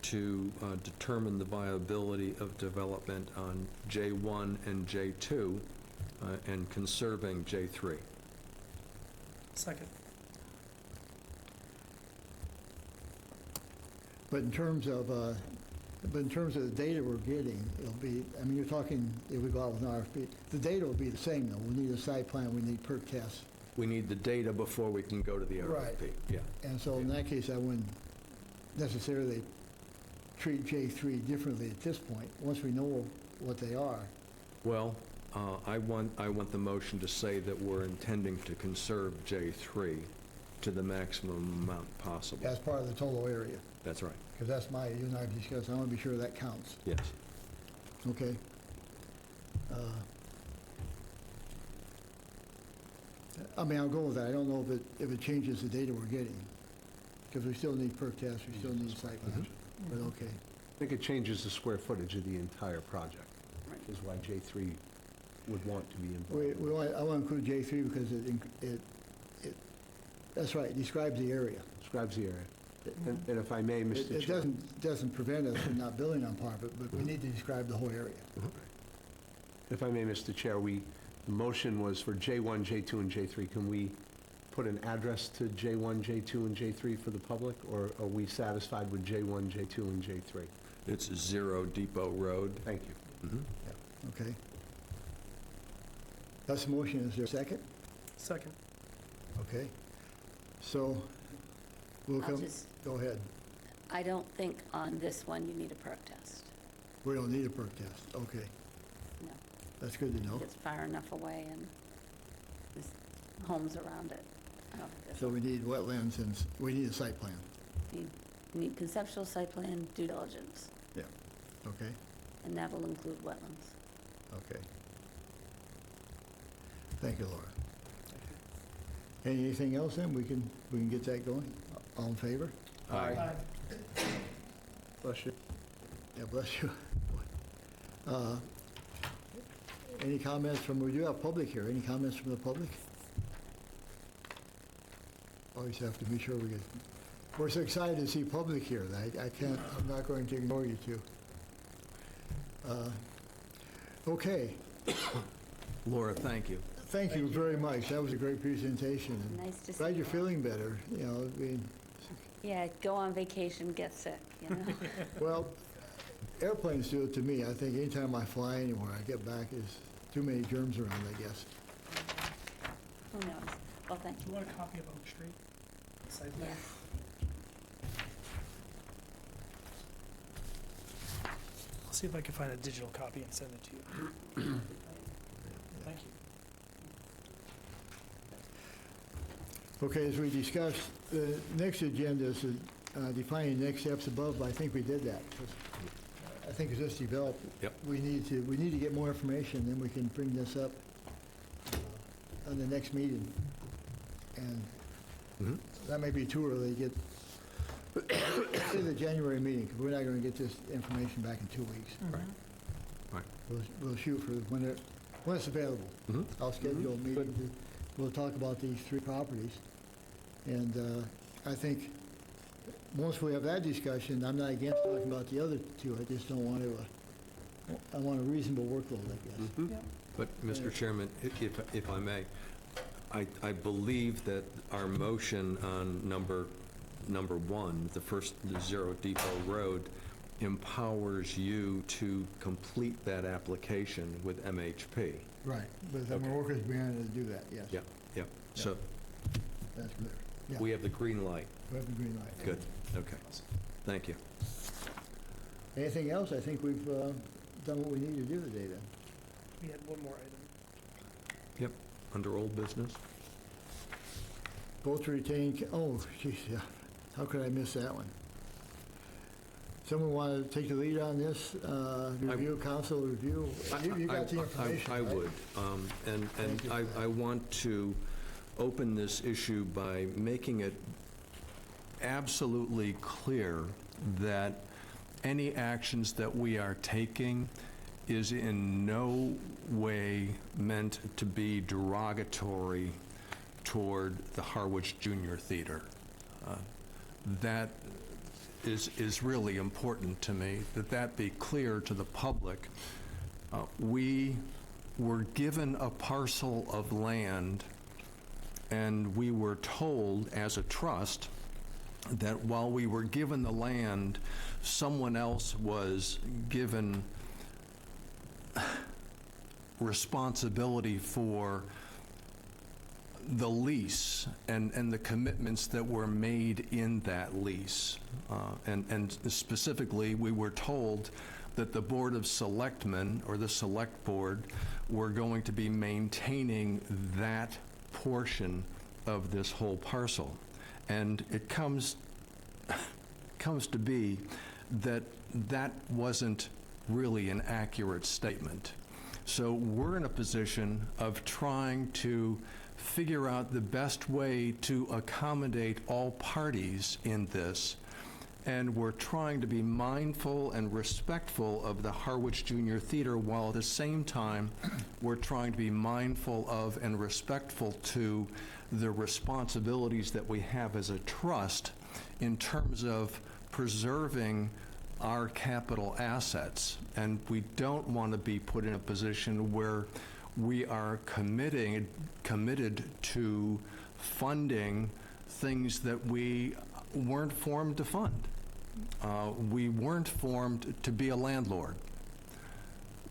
to determine the viability of development on J1 and J2 and conserving J3. Second. But in terms of the data we're getting, it'll be, I mean, you're talking, if we go out with an RFP, the data will be the same though. We need a site plan, we need perk tests. We need the data before we can go to the Right. RFP. Yeah. And so in that case, I wouldn't necessarily treat J3 differently at this point, once we know what they are. Well, I want the motion to say that we're intending to conserve J3 to the maximum amount possible. As part of the total area, That's right, because that's you and I have discussed, I want to be sure that counts, yes. okay? I mean, I'll go with that, I don't know if it changes the data we're getting, because we still need perk tests, we still need site plans, but okay. I think it changes the square footage of the entire project, right. is why J3 would want to be involved. I want to include J3 because that's right, it describes the area. Describes the area. And if I may, Mr. It Chair. doesn't prevent us from not building on part of it, but we need to describe the whole area. If I may, Mr. Chair, the motion was for J1, J2, and J3. Can we put an address to J1, J2, and J3 for the public, or are we satisfied with J1, J2, and J3? It's 0 Depot Road. Thank you. Mhm. Okay. That's the motion. Is there a second? Second. Okay. So we'll I'll come, just- go ahead. I don't think on this one you need a perk test. We don't need a perk test. Okay, No. that's good to know. It's far enough away and there's homes around it. I don't think So we need wetlands and we need a site plan. you need conceptual site plan, due diligence, Okay, and that'll include wetlands. okay. Thank you, Laura. Anything else then? We can get that going? All in favor? Aye. Bless you. Yeah, bless you. Any comments from, we do have public here. Any comments from the public? Always have to be sure we get, we're so excited to see public here that I can't, I'm not going to ignore you two. Okay, Laura, thank you. thank you very much. That was a great presentation. and Nice to see Glad you you're all. feeling better, you know, I mean, Yeah, go on vacation, get sick, you know? well, airplanes do it to me. I think anytime I fly anywhere, I get back, there's too many germs around, I guess. Who knows? Well, thank Do you. you want a copy of Oak Street? Site Yeah. plan? I'll see if I can find a digital copy and send it to you. Thank you. Okay, as we discussed, the next agenda is defining next steps above, but I think we did that. I think it's just developed. Yep. We need to get more information, then we can bring this up on the next meeting. And Mhm. that may be too early to get to the January meeting, because we're not going to get this information back in 2 weeks. Right. Right. We'll shoot for when it's available. Mhm. I'll schedule a meeting. We'll talk about these 3 properties. And I think once we have that discussion, I'm not against talking about the other 2. I just don't want to, I want a reasonable workload, I guess. Yeah. But, Mr. Chairman, if I may, I believe that our motion on number 1, the first Zero Depot Road, empowers you to complete that application with MHP. Right, but then we're working with Brianna to do that, yes. Yep, yep. So That's clear. Yeah, we have the green light. we have the green light. Good, okay. Thank you. Anything else? I think we've done what we need to do today then. We had one more item. Yep, under old business. Vote to retain, oh, geez, yeah, how could I miss that one? Someone want to take the lead on this, review, council review? You got the information, I right? would. And Thank you. I want to open this issue by making it absolutely clear that any actions that we are taking is in no way meant to be derogatory toward the Harwich Junior Theater. That is really important to me, that be clear to the public. We were given a parcel of land, and we were told as a trust that while we were given the land, someone else was given responsibility for the lease and the commitments that were made in that lease. And specifically, we were told that the Board of Selectmen, or the Select Board, were going to be maintaining that portion of this whole parcel. And it comes to be that that wasn't really an accurate statement. So we're in a position of trying to figure out the best way to accommodate all parties in this, and we're trying to be mindful and respectful of the Harwich Junior Theater, while at the same time we're trying to be mindful of and respectful to the responsibilities that we have as a trust in terms of preserving our capital assets. And we don't want to be put in a position where we are committed to funding things that we weren't formed to fund. We weren't formed to be a landlord.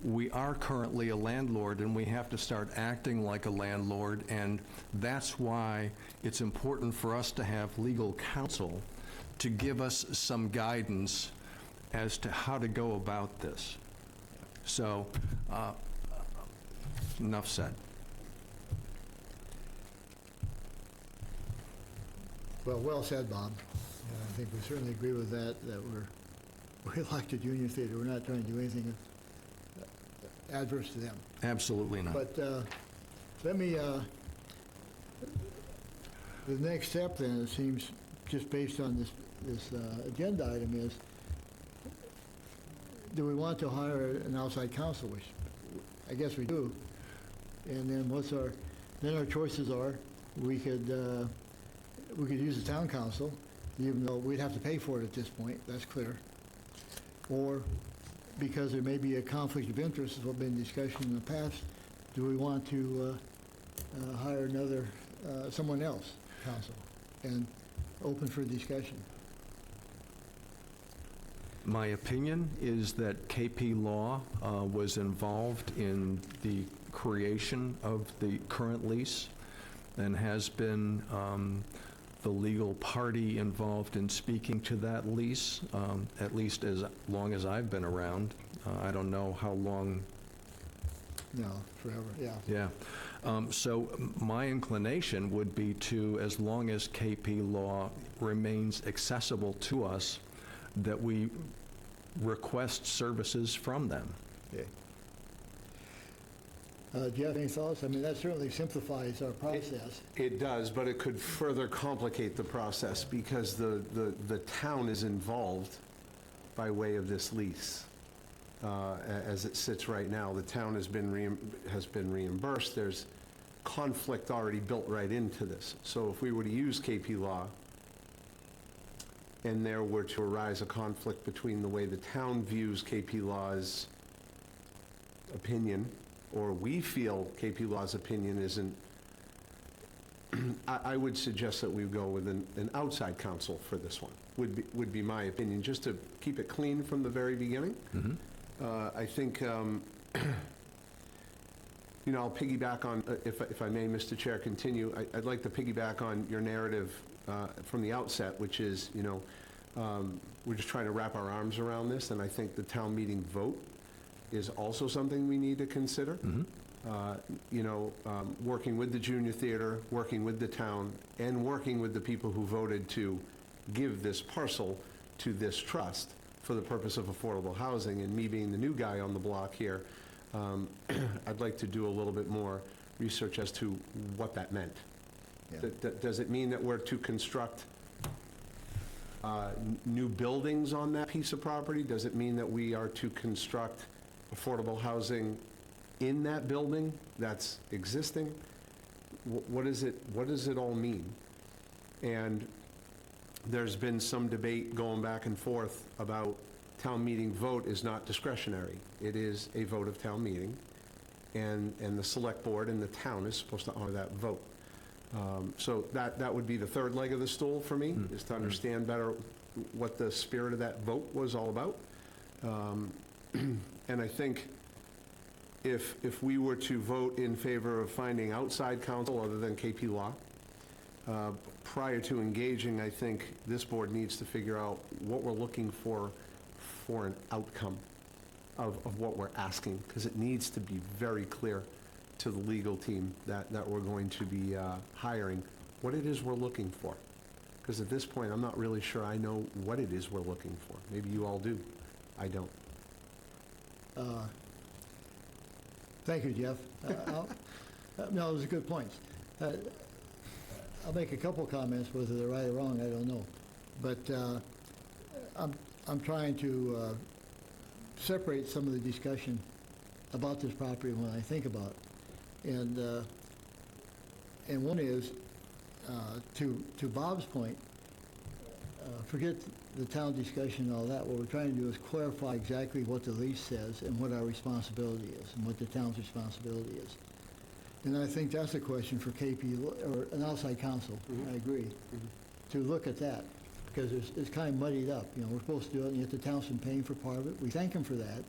we are currently a landlord, and we have to start acting like a landlord, and that's why it's important for us to have legal counsel to give us some guidance as to how to go about this. So, enough said. Well said, Bob. I think we certainly agree with that we like the junior theater. We're not trying to do anything adverse to them. Absolutely not. But let me, the next step then, it seems, just based on this agenda item is, do we want to hire an outside counsel, which I guess we do. And then then our choices are, we could use the town council, even though we'd have to pay for it at this point, that's clear. Or, because there may be a conflict of interest, as what been discussion in the past, do we want to hire someone else, counsel, and open for discussion? My opinion is that KP Law was involved in the creation of the current lease and has been the legal party involved in speaking to that lease, at least as long as I've been around. I don't know how long. No, forever, yeah. Yeah. So my inclination would be to, as long as KP Law remains accessible to us, that we request services from them. Okay. Do you have any thoughts? I mean, that certainly simplifies our process. It does, but it could further complicate the process because the town is involved by way of this lease. As it sits right now, the town has been reimbursed. There's conflict already built right into this. So if we were to use KP Law and there were to arise a conflict between the way the town views KP Law's opinion, or we feel KP Law's opinion isn't, I would suggest that we go with an outside counsel for this one, would be my opinion, just to keep it clean from the very beginning. I think, I'll piggyback on, if I may, Mr. Chair, continue. I'd like to piggyback on your narrative from the outset, which is, we're just trying to wrap our arms around this, and I think the town meeting vote is also something we need to consider. Working with the junior theater, working with the town, and working with the people who voted to give this parcel to this trust for the purpose of affordable housing, and me being the new guy on the block here, I'd like to do a little bit more research as to what that meant. Yeah. Does it mean that we're to construct new buildings on that piece of property? Does it mean that we are to construct affordable housing in that building that's existing? What does it all mean? And there's been some debate going back and forth about town meeting vote is not discretionary. It is a vote of town meeting, and the select board and the town is supposed to honor that vote. So that would be the third leg of the stool for me, is to understand better what the spirit of that vote was all about. And I think if we were to vote in favor of finding outside counsel other than KP Law, prior to engaging, I think this board needs to figure out what we're looking for an outcome of what we're asking, because it needs to be very clear to the legal team that we're going to be hiring what it is we're looking for. Because at this point, I'm not really sure I know what it is we're looking for. Maybe you all do. I don't. Thank you, Jeff. No, those are good points. I'll make a couple comments, whether they're right or wrong, I don't know. But I'm trying to separate some of the discussion about this property when I think about it. And one is, to Bob's point, forget the town discussion and all that. What we're trying to do is clarify exactly what the lease says and what our responsibility is and what the town's responsibility is. And I think that's a question for KP, or an outside counsel, I agree, to look at that, because it's kind of muddied up. We're supposed to do it, and yet the town's been paying for part of it. We thank them for that.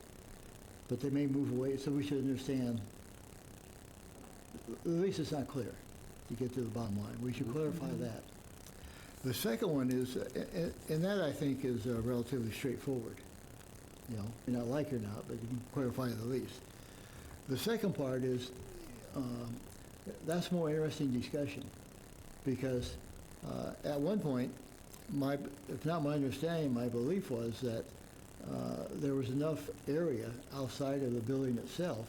but they may move away, so we should understand, at least it's not clear, to get to the bottom line. We should clarify that. The second one is, and that I think is relatively straightforward. You know, you not like it or not, but you can clarify the lease. The second part is, that's more interesting discussion, because at one point, if not my understanding, my belief was that there was enough area outside of the building itself,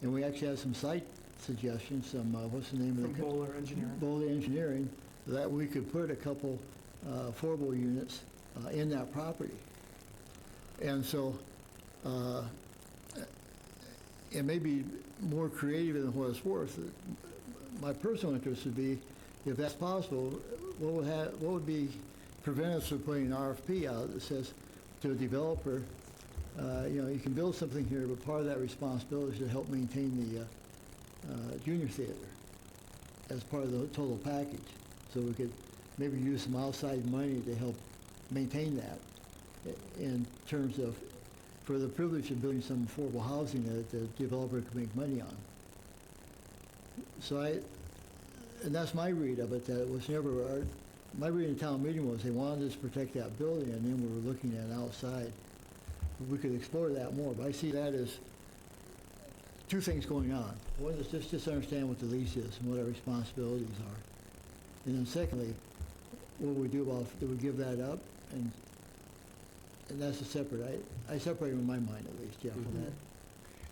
and we actually had some site suggestions, some, what's the name of From the? Bowler Engineering. Bowler Engineering, that we could put a couple affordable units in that property. And so, it may be more creative than what it's worth. My personal interest would be, if that's possible, what would prevent us from putting an RFP out that says to a developer, you know, you can build something here, but part of that responsibility is to help maintain the junior theater as part of the total package. So we could maybe use some outside money to help maintain that in terms of, for the privilege of building some affordable housing that the developer could make money on. So and that's my read of it, that it was never, my reading of town meeting was they wanted us to protect that building, and then we were looking at outside. We could explore that more, but I see that as two things going on. One is just understand what the lease is and what our responsibilities are. And then secondly, what we do about, do we give that up? And that's a separate, I separate in my mind at least, yeah, from that.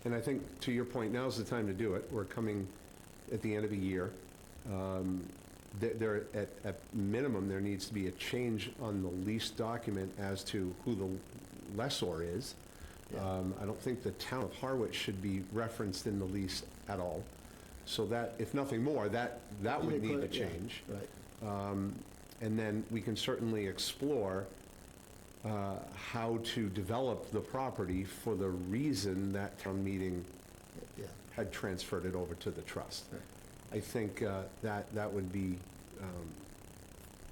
And I think, to your point, now's the time to do it. We're coming at the end of a year. At minimum, there needs to be a change on the lease document as to who the lessor is. Yeah. I don't think the town of Harwich should be referenced in the lease at all. So that, if nothing more, that would need to change. Right. And then we can certainly explore how to develop the property for the reason that town meeting Yeah. had transferred it over to the trust. Right. I think that would be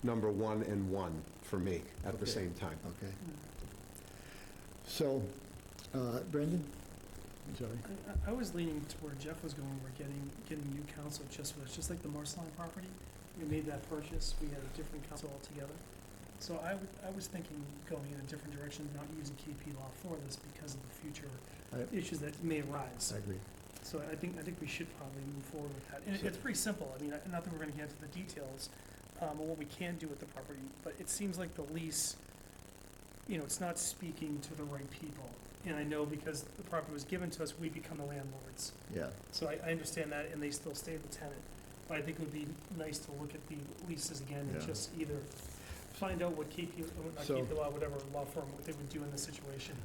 number one and one for me at the Okay. same time. Okay. So, Brendan? I'm sorry. I was leaning to where Jeff was going, we're getting new counsel just for this, just like the Marceline property. We made that purchase, we had a different counsel altogether. So I was thinking going in a different direction, not using KP law for this because of the future issues that may arise. I agree. So I think we should probably move forward with that. And it's pretty simple. I mean, not that we're gonna get into the details, of what we can do with the property, but it seems like the lease, you know, it's not speaking to the right people. And I know because the property was given to us, we become the landlords. Yeah. So I understand that, and they still stay the tenant. But I think it would be nice to look at the leases again and Yeah. just either find out what KP, not So- KP law, whatever law firm, what they would do in this situation.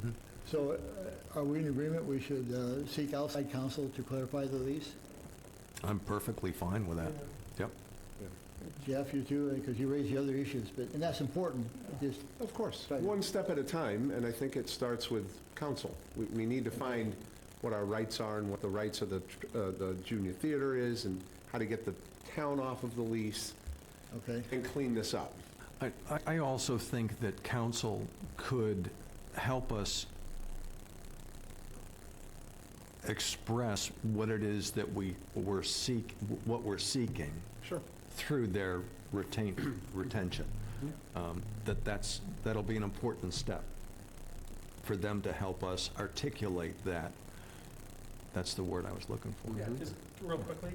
So, are we in agreement we should seek outside counsel to clarify the lease? I'm perfectly fine with that. Yeah. Yep. Jeff, you too, because you raised the other issues, and that's important. Just Of course, Right. one step at a time, and I think it starts with council. We need to find what our rights are and what the rights of the junior theater is, and how to get the town off of the lease okay. and clean this up. I also think that council could help us express what it is that what we're seeking Sure. through their retention. That'll be an important step for them to help us articulate that. That's the word I was looking for. Yeah, because, real quickly,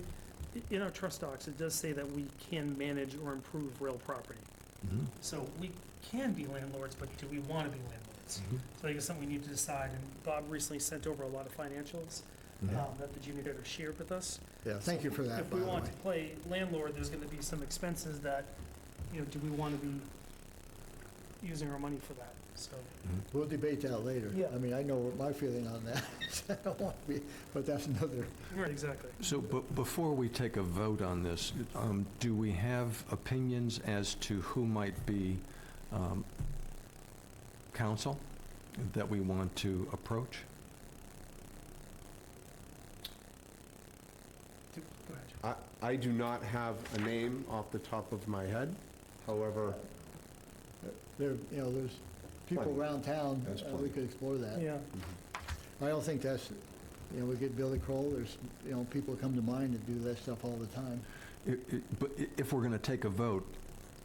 in our trust docs, it does say that we can manage or improve real property. Mhm. So we can be landlords, but do we want to be landlords? Mhm. So I think it's something we need to decide, and Bob recently sent over a lot of financials that the junior theater shared with us. Yeah, thank you for that, If by we the want way. to play landlord, there's gonna be some expenses that, you know, do we want to be using our money for that? So, We'll debate that later. Yeah. I mean, I know what my feeling on that. I don't want to be, but that's another. right, exactly. So before we take a vote on this, do we have opinions as to who might be counsel that we want to approach? Go ahead, Jeff. I do not have a name off the top of my head. However, There's people Plenty. around town, There's we plenty. could explore that. Yeah, I don't think that's, we get Billy Kroll, there's, people come to mind that do that stuff all the time. But if we're going to take a vote,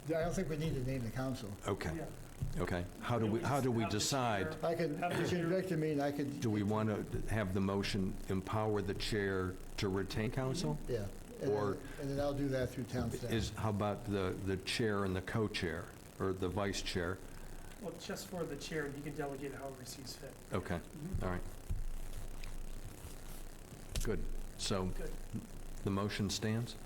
I don't think we need to name the council. okay, Yeah. okay. How do we Have the decide? chair- I could, Have the you chair- can direct me, and I could. Do we want to have the motion empower the chair to retain counsel? Yeah. And Or- then- And then I'll do that through town staff. How about the chair and the co-chair, or the vice chair? Well, just for the chair, he can delegate however he sees fit. Okay, all right. Good. So Good. the motion stands?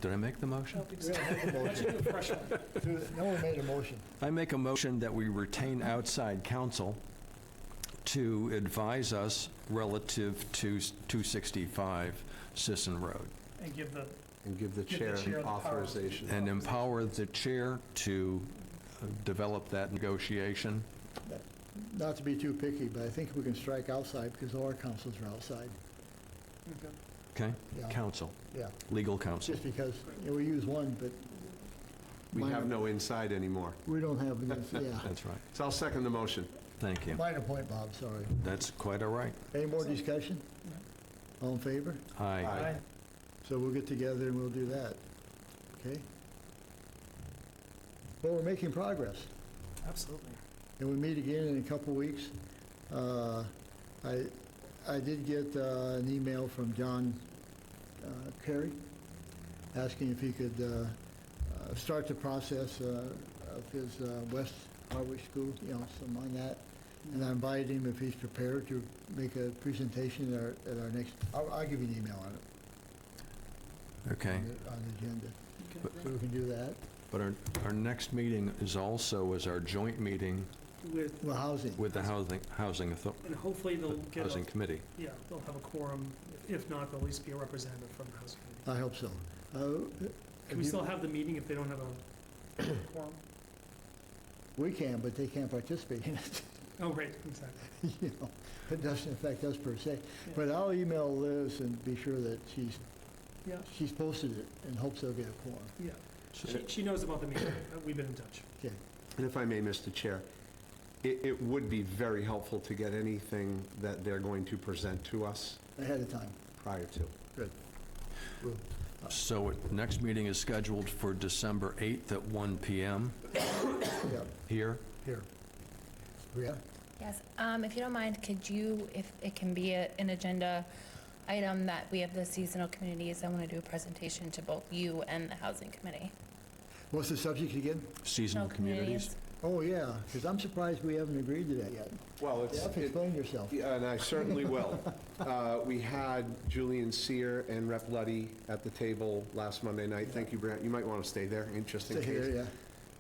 Did I make the motion? I don't think We don't have a so. Why don't you motion. do a fresh one? No one made a motion. I make a motion that we retain outside counsel to advise us relative to 265 Sisson Road, And give the, And give the Give the chair chair the power. authorization. and empower the chair to develop that negotiation. Not to be too picky, but I think we can strike outside because all our councils are outside. okay. Okay? Yeah. Counsel, Yeah, legal counsel. just because, we use one, but We minor- have no inside anymore. we don't have, yeah. That's right. So I'll second the motion. Thank you. Minor point, Bob, sorry. That's quite all right. Any more discussion? All in favor? Aye. Aye. So we'll get together and we'll do that, okay? Well, we're making progress, Absolutely. and we meet again in a couple weeks. I did get an email from John Carey asking if he could start the process of his West Harwich School, some on that. And I invited him if he's prepared to make a presentation at our next, I'll give you an email on it. Okay. On the agenda. Okay. So we can do that. But our next meeting is also our joint meeting With, Well, housing. with the Housing and hopefully they'll get, Housing Committee. yeah, they'll have a quorum. If not, there'll at least be a representative from the Housing Committee. I hope so. Can we still have the meeting if they don't have a quorum? We can, but they can't participate in it. Oh, right, exactly. It doesn't affect us per se. But I'll email Liz and be sure that Yeah, she's posted it and hopes they'll get a quorum. yeah. So- She knows about the meeting. We've been in touch. Okay. And if I may, Mr. Chair, it would be very helpful to get anything that they're going to present to us Ahead of time. prior to. Good. We'll- So next meeting is scheduled for December 8th at 1 PM Yeah, here. here. Yeah, Yes, if you don't mind, could you, if it can be an agenda item that we have the seasonal communities, I want to do a presentation to both you and the housing committee. what's the subject again? Seasonal communities. Oh, yeah, because I'm surprised we haven't agreed to that yet. Well, Jeff, explain yourself. Yeah, and I certainly will. We had Julian Sear and Rep. Luddy at the table last Monday night. Thank you, Brent. You might want to stay there, just in Stay case. here,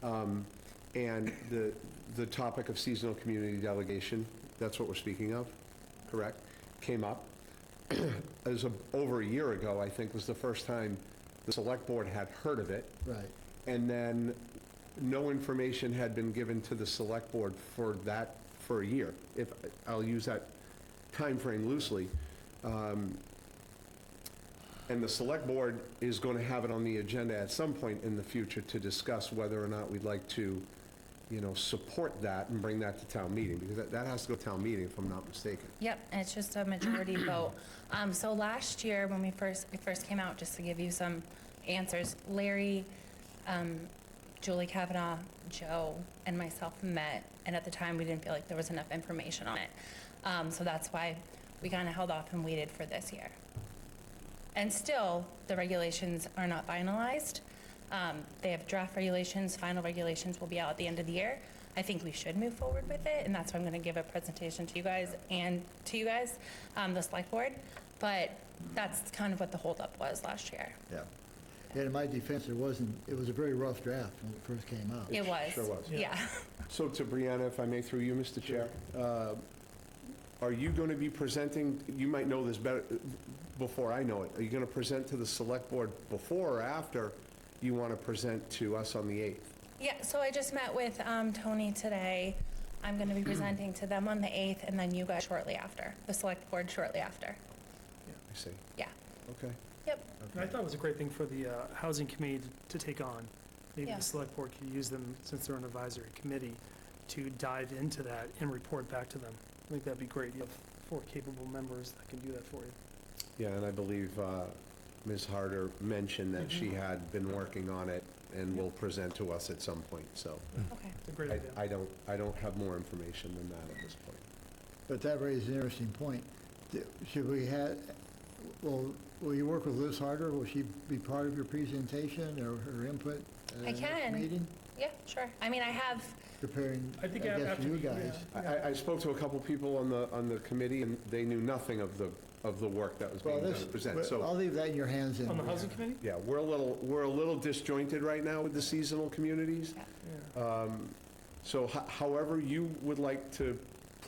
yeah. And the topic of seasonal community delegation, that's what we're speaking of, correct? Came up. As over a year ago, I think, was the first time the select board had heard of it. Right. And then no information had been given to the select board for a year. If, I'll use that time frame loosely. And the select board is going to have it on the agenda at some point in the future to discuss whether or not we'd like to, support that and bring that to town meeting, because that has to go to town meeting, if I'm not mistaken. Yep, and it's just a majority vote. So last year, when we first came out, just to give you some answers, Larry, Julie Kavanaugh, Joe, and myself met, and at the time, we didn't feel like there was enough information on it. So that's why we kind of held off and waited for this year. And still, the regulations are not finalized. They have draft regulations, final regulations will be out at the end of the year. I think we should move forward with it, and that's why I'm going to give a presentation to you guys and to you guys, the select board. But that's kind of what the holdup was last year. Yeah. And in my defense, it was a very rough draft when it first came out. It was. Sure was. Yeah. So to Brianna, if I may, through you, Mr. Chair, are you going to be presenting, you might know this better before I know it, are you going to present to the select board before or after you want to present to us on the 8th? Yeah, so I just met with Tony today. I'm going to be presenting to them on the 8th, and then you guys shortly after, the select board shortly after. I see. Yeah. Okay. Yep. And I thought it was a great thing for the Housing Committee to take on. Maybe Yeah. the Select Board could use them, since they're an advisory committee, to dive into that and report back to them. think that'd be great. You have 4 capable members that can do that for you. Yeah, and I believe Ms. Harder mentioned that she had been working on it and will present to us at some point, so Okay. It's a great idea. I don't have more information than that at this point. But that raises an interesting point. Should we have, will you work with Liz Harder? Will she be part of your presentation or her input at I the next can. meeting? Yeah, sure. I mean, I have, Preparing, I I think guess, for after you we- guys. I spoke to a couple people on the committee, and they knew nothing of the work that was Well, being done this, to present, I'll so, leave that in your hands. On the anyway. housing committee? yeah, we're a little disjointed right now with the seasonal communities. Yeah. So however you would like to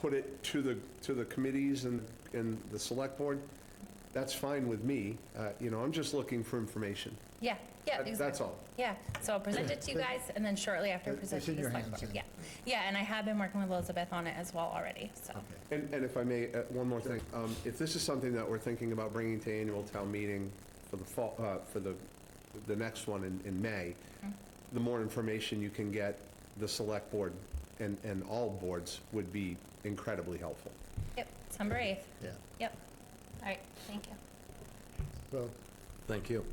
put it to the committees and the select board, that's fine with me. I'm just looking for information. yeah, exactly. That's all. Yeah, so I'll present it to you guys, and then shortly after, It's present to in the your select hands board. then. Yeah, and I have been working with Elizabeth on it as well already, so. Okay. And if I may, one more thing. If this is something that we're thinking about bringing to annual town meeting for the fall, for the next one in May, the more information you can get the select board and all boards would be incredibly helpful. Yep, December 8th. Yeah. Yep. All right, thank you. Well, Thank you.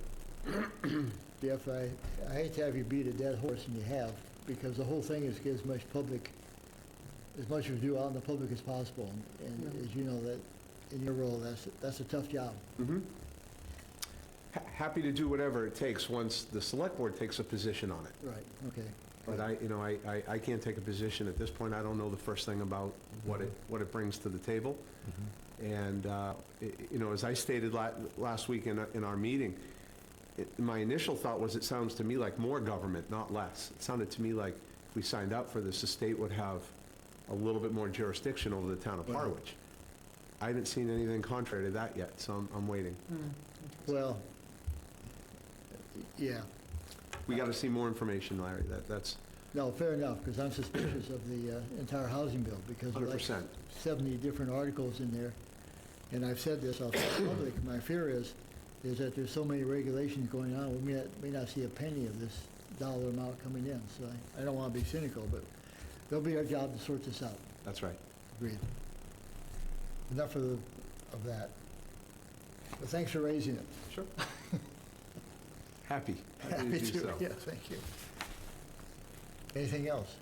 Jeff, I hate to have you beat a dead horse, and you have, because the whole thing is to get as much review out in the public as possible. And as you know, that in your role, that's a tough job. Happy to do whatever it takes once the select board takes a position on it. Right, okay. But I can't take a position at this point. I don't know the first thing about what it brings to the table. And, as I stated last week in our meeting, my initial thought was it sounds to me like more government, not less. It sounded to me like if we signed up for this, the state would have a little bit more jurisdiction over the town of Harwich. I haven't seen anything contrary to that yet, so I'm waiting. Well, yeah. We got to see more information, Larry. That's No, fair enough, because I'm suspicious of the entire housing bill, because there are like 100%. 70 different articles in there. And I've said this out to the public, my fear is that there's so many regulations going on, we may not see a penny of this dollar amount coming in. So I don't want to be cynical, but it'll be our job to sort this out. That's right. Agreed. Enough of that. But thanks for raising it. Sure. Happy to Happy do to, so. yeah, thank you. Anything else?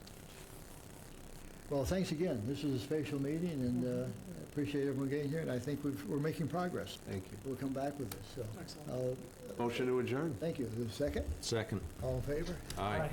Well, thanks again. This is a special meeting, and I appreciate everyone getting here, and I think we're making progress. Thank you. We'll come back with this, so. Excellent. I'll- Motion to adjourn. Thank you. Is there a second? Second. All in favor? Aye. Aye.